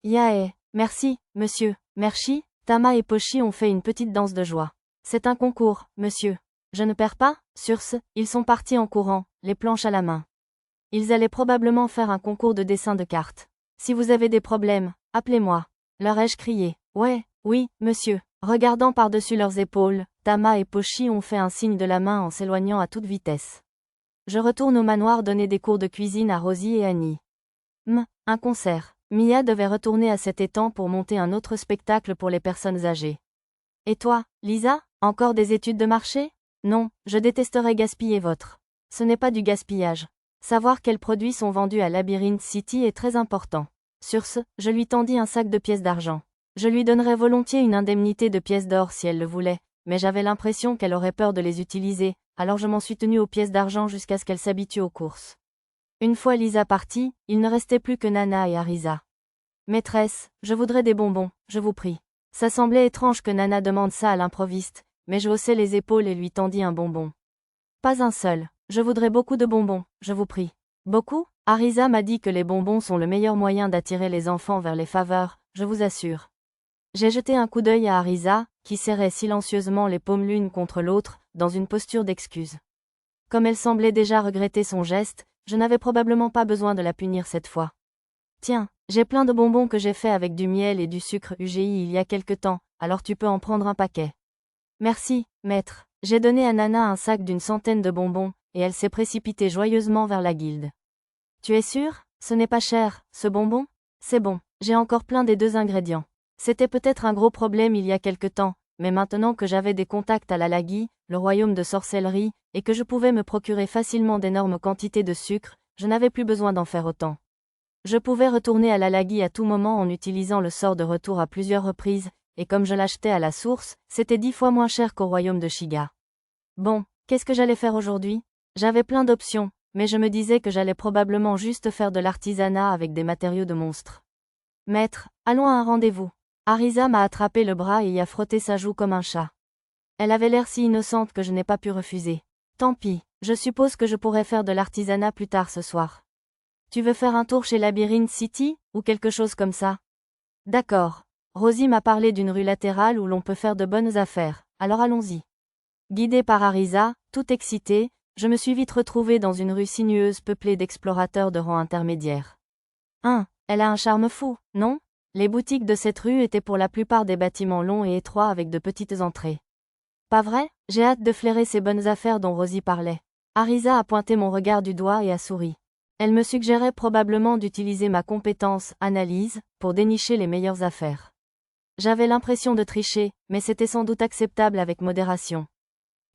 Yae, merci, monsieur, merci, Tama et Pochi ont fait une petite danse de joie. C'est un concours, monsieur. Je ne perds pas, sur ce, ils sont partis en courant, les planches à la main. Ils allaient probablement faire un concours de dessin de cartes. Si vous avez des problèmes, appelez-moi. Leur ai-je crié. Ouais, oui, monsieur. Regardant par-dessus leurs épaules, Tama et Pochi ont fait un signe de la main en s'éloignant à toute vitesse. Je retourne au manoir donner des cours de cuisine à Rosie et Annie. Un concert. Mia devait retourner à cet étang pour monter un autre spectacle pour les personnes âgées. Et toi, Lisa, encore des études de marché? Non, je détesterais gaspiller votre. Ce n'est pas du gaspillage. Savoir quels produits sont vendus à Labyrinth City est très important. Sur ce, je lui tendis un sac de pièces d'argent. Je lui donnerais volontiers une indemnité de pièces d'or si elle le voulait, mais j'avais l'impression qu'elle aurait peur de les utiliser, alors je m'en suis tenu aux pièces d'argent jusqu'à ce qu'elle s'habitue aux courses. Une fois Lisa partie, il ne restait plus que Nana et Arisa. Maîtresse, je voudrais des bonbons, je vous prie. Ça semblait étrange que Nana demande ça à l'improviste, mais je haussai les épaules et lui tendis un bonbon. Pas un seul. Je voudrais beaucoup de bonbons, je vous prie. Beaucoup? Arisa m'a dit que les bonbons sont le meilleur moyen d'attirer les enfants vers les faveurs, je vous assure. J'ai jeté un coup d'œil à Arisa, qui serrait silencieusement les paumes l'une contre l'autre, dans une posture d'excuse. Comme elle semblait déjà regretter son geste, je n'avais probablement pas besoin de la punir cette fois. Tiens, j'ai plein de bonbons que j'ai fait avec du miel et du sucre UGI il y a quelque temps, alors tu peux en prendre un paquet. Merci, maître. J'ai donné à Nana un sac d'une centaine de bonbons, et elle s'est précipitée joyeusement vers la guilde. Tu es sûr? Ce n'est pas cher, ce bonbon? C'est bon, j'ai encore plein des 2 ingrédients. C'était peut-être un gros problème il y a quelque temps, mais maintenant que j'avais des contacts à la Lagui, le royaume de sorcellerie, et que je pouvais me procurer facilement d'énormes quantités de sucre, je n'avais plus besoin d'en faire autant. Je pouvais retourner à la Lagui à tout moment en utilisant le sort de retour à plusieurs reprises, et comme je l'achetais à la source, c'était 10 fois moins cher qu'au royaume de Shiga. Bon, qu'est-ce que j'allais faire aujourd'hui? J'avais plein d'options, mais je me disais que j'allais probablement juste faire de l'artisanat avec des matériaux de monstres. Maître, allons à un rendez-vous. Arisa m'a attrapé le bras et y a frotté sa joue comme un chat. Elle avait l'air si innocente que je n'ai pas pu refuser. Tant pis, je suppose que je pourrais faire de l'artisanat plus tard ce soir. Tu veux faire un tour chez Labyrinth City, ou quelque chose comme ça? D'accord. Rosie m'a parlé d'une rue latérale où l'on peut faire de bonnes affaires, alors allons-y. Guidé par Arisa, tout excité, je me suis vite retrouvée dans une rue sinueuse peuplée d'explorateurs de rang intermédiaire. Elle a un charme fou, non? Les boutiques de cette rue étaient pour la plupart des bâtiments longs et étroits avec de petites entrées. Pas vrai? J'ai hâte de flairer ces bonnes affaires dont Rosie parlait. Arisa a pointé mon regard du doigt et a souri. Elle me suggérait probablement d'utiliser ma compétence analyse pour dénicher les meilleures affaires. J'avais l'impression de tricher, mais c'était sans doute acceptable avec modération.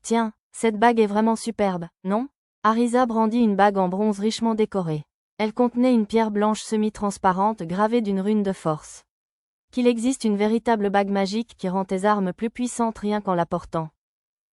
Tiens, cette bague est vraiment superbe, non? Arisa brandit une bague en bronze richement décorée. Elle contenait une pierre blanche semi-transparente gravée d'une rune de force. Qu'il existe une véritable bague magique qui rend tes armes plus puissantes rien qu'en la portant.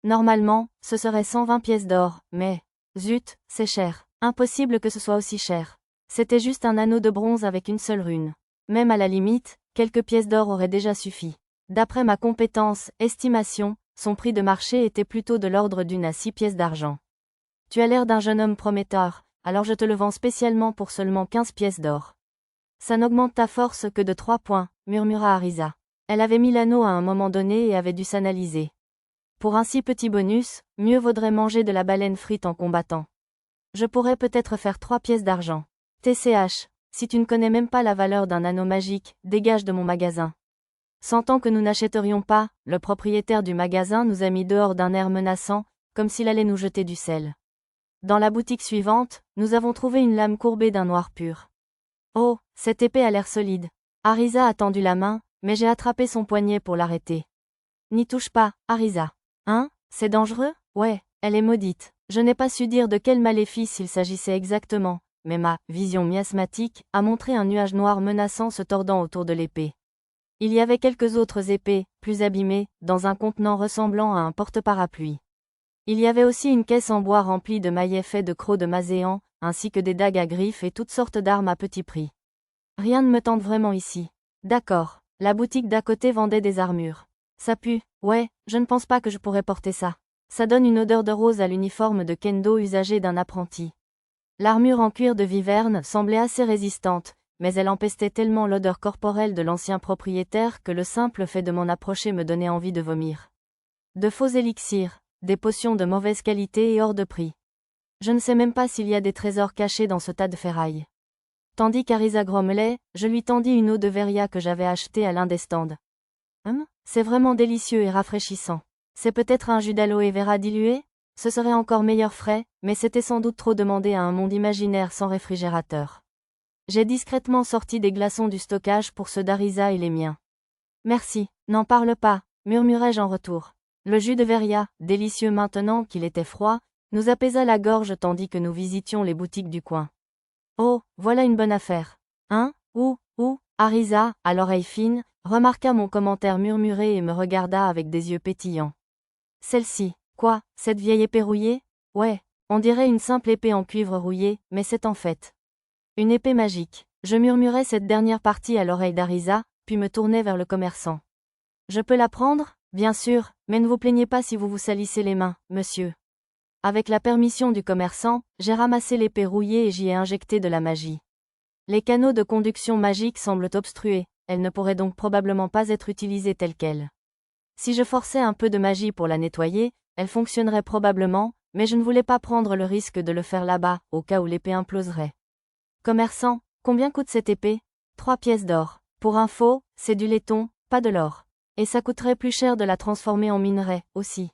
Normalement, ce serait 120 pièces d'or, mais, zut, c'est cher. Impossible que ce soit aussi cher. C'était juste un anneau de bronze avec une seule rune. Même à la limite, quelques pièces d'or auraient déjà suffi. D'après ma compétence, estimation, son prix de marché était plutôt de l'ordre d'une à 6 pièces d'argent. Tu as l'air d'un jeune homme prometteur, alors je te le vends spécialement pour seulement 15 pièces d'or. Ça n'augmente ta force que de 3 points, murmura Arisa. Elle avait mis l'anneau à un moment donné et avait dû s'analyser. Pour un si petit bonus, mieux vaudrait manger de la baleine frite en combattant. Je pourrais peut-être faire 3 pièces d'argent. TCH, si tu ne connais même pas la valeur d'un anneau magique, dégage de mon magasin. Sentant que nous n'achèterions pas, le propriétaire du magasin nous a mis dehors d'un air menaçant, comme s'il allait nous jeter du sel. Dans la boutique suivante, nous avons trouvé une lame courbée d'un noir pur. Oh, cette épée a l'air solide. Arisa a tendu la main, mais j'ai attrapé son poignet pour l'arrêter. N'y touche pas, Arisa. C'est dangereux? Ouais, elle est maudite. Je n'ai pas su dire de quel maléfice il s'agissait exactement, mais ma vision miasmatique a montré un nuage noir menaçant se tordant autour de l'épée. Il y avait quelques autres épées, plus abîmées, dans un contenant ressemblant à un porte-parapluie. Il y avait aussi une caisse en bois remplie de maillets faits de crocs de mazéan, ainsi que des dagues à griffes et toutes sortes d'armes à petit prix. Rien ne me tente vraiment ici. D'accord, la boutique d'à côté vendait des armures. Ça pue, ouais, je ne pense pas que je pourrais porter ça. Ça donne une odeur de rose à l'uniforme de kendo usagé d'un apprenti. L'armure en cuir de viverne semblait assez résistante, mais elle empestait tellement l'odeur corporelle de l'ancien propriétaire que le simple fait de m'en approcher me donnait envie de vomir. De faux élixirs, des potions de mauvaise qualité et hors de prix. Je ne sais même pas s'il y a des trésors cachés dans ce tas de ferraille. Tandis qu'Arisa grommelait, je lui tendis une eau de Veria que j'avais achetée à l'un des stands. C'est vraiment délicieux et rafraîchissant. C'est peut-être un jus d'aloe vera dilué? Ce serait encore meilleur frais, mais c'était sans doute trop demandé à un monde imaginaire sans réfrigérateur. J'ai discrètement sorti des glaçons du stockage pour ceux d'Arisa et les miens. Merci, n'en parle pas, murmurai-je en retour. Le jus de Veria, délicieux maintenant qu'il était froid, nous apaisa la gorge tandis que nous visitions les boutiques du coin. Oh, voilà une bonne affaire. Arisa, à l'oreille fine, remarqua mon commentaire murmuré et me regarda avec des yeux pétillants. Celle-ci, quoi, cette vieille épée rouillée? Ouais, on dirait une simple épée en cuivre rouillé, mais c'est en fait une épée magique. Je murmurai cette dernière partie à l'oreille d'Arisa, puis me tournai vers le commerçant. Je peux la prendre? Bien sûr, mais ne vous plaignez pas si vous vous salissez les mains, monsieur. Avec la permission du commerçant, j'ai ramassé l'épée rouillée et j'y ai injecté de la magie. Les canaux de conduction magique semblent obstrués, elle ne pourrait donc probablement pas être utilisée telle quelle. Si je forçais un peu de magie pour la nettoyer, elle fonctionnerait probablement, mais je ne voulais pas prendre le risque de le faire là-bas, au cas où l'épée imploserait. Commerçant, combien coûte cette épée? 3 pièces d'or. Pour info, c'est du laiton, pas de l'or. Et ça coûterait plus cher de la transformer en minerai, aussi.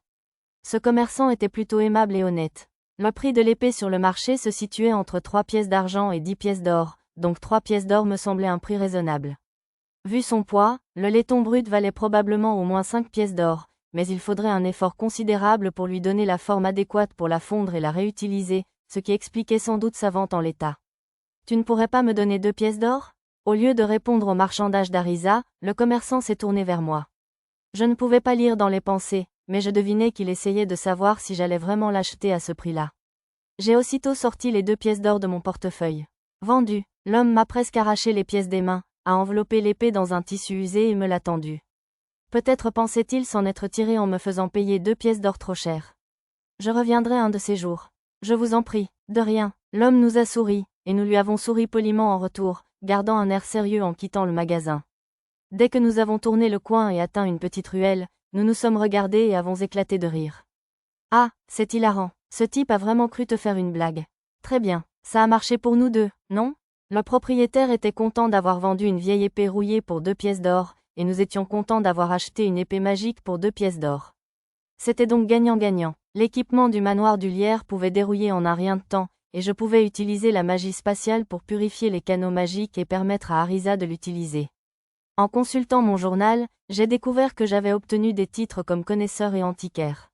Ce commerçant était plutôt aimable et honnête. Le prix de l'épée sur le marché se situait entre 3 pièces d'argent et 10 pièces d'or, donc 3 pièces d'or me semblait un prix raisonnable. Vu son poids, le laiton brut valait probablement au moins 5 pièces d'or, mais il faudrait un effort considérable pour lui donner la forme adéquate pour la fondre et la réutiliser, ce qui expliquait sans doute sa vente en l'état. Tu ne pourrais pas me donner 2 pièces d'or? Au lieu de répondre au marchandage d'Arisa, le commerçant s'est tourné vers moi. Je ne pouvais pas lire dans les pensées, mais je devinais qu'il essayait de savoir si j'allais vraiment l'acheter à ce prix-là. J'ai aussitôt sorti les 2 pièces d'or de mon portefeuille. Vendu. L'homme m'a presque arraché les pièces des mains, a enveloppé l'épée dans un tissu usé et me l'a tendue. Peut-être pensait-il s'en être tiré en me faisant payer 2 pièces d'or trop cher. Je reviendrai un de ces jours. Je vous en prie, de rien. L'homme nous a souri, et nous lui avons souri poliment en retour, gardant un air sérieux en quittant le magasin. Dès que nous avons tourné le coin et atteint une petite ruelle, nous nous sommes regardés et avons éclaté de rire. Ah, c'est hilarant. Ce type a vraiment cru te faire une blague. Très bien, ça a marché pour nous deux, non? Le propriétaire était content d'avoir vendu une vieille épée rouillée pour 2 pièces d'or, et nous étions contents d'avoir acheté une épée magique pour 2 pièces d'or. C'était donc gagnant-gagnant. L'équipement du manoir du Lierre pouvait dérouiller en un rien de temps, et je pouvais utiliser la magie spatiale pour purifier les canaux magiques et permettre à Arisa de l'utiliser. En consultant mon journal, j'ai découvert que j'avais obtenu des titres comme connaisseur et antiquaire.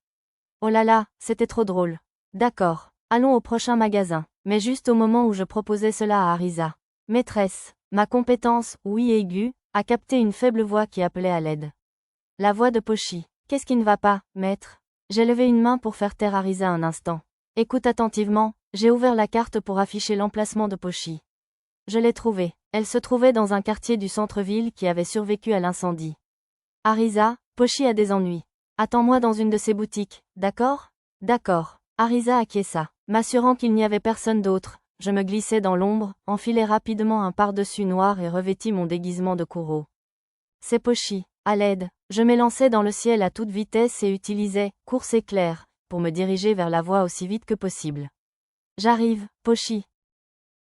Oh là là, c'était trop drôle. D'accord, allons au prochain magasin. Mais juste au moment où je proposais cela à Arisa. Maîtresse, ma compétence, oui aiguë, a capté une faible voix qui appelait à l'aide. La voix de Pochi. Qu'est-ce qui ne va pas, maître? J'ai levé une main pour faire taire Arisa un instant. Écoute attentivement, j'ai ouvert la carte pour afficher l'emplacement de Pochi. Je l'ai trouvée. Elle se trouvait dans un quartier du centre-ville qui avait survécu à l'incendie. Arisa, Pochi a des ennuis. Attends-moi dans une de ces boutiques, d'accord? D'accord. Arisa acquiesça. M'assurant qu'il n'y avait personne d'autre, je me glissai dans l'ombre, enfilai rapidement un pardessus noir et revêtis mon déguisement de Kuro. C'est Pochi. À l'aide, je m'élançai dans le ciel à toute vitesse et utilisai « course éclair » pour me diriger vers la voie aussi vite que possible. J'arrive, Pochi,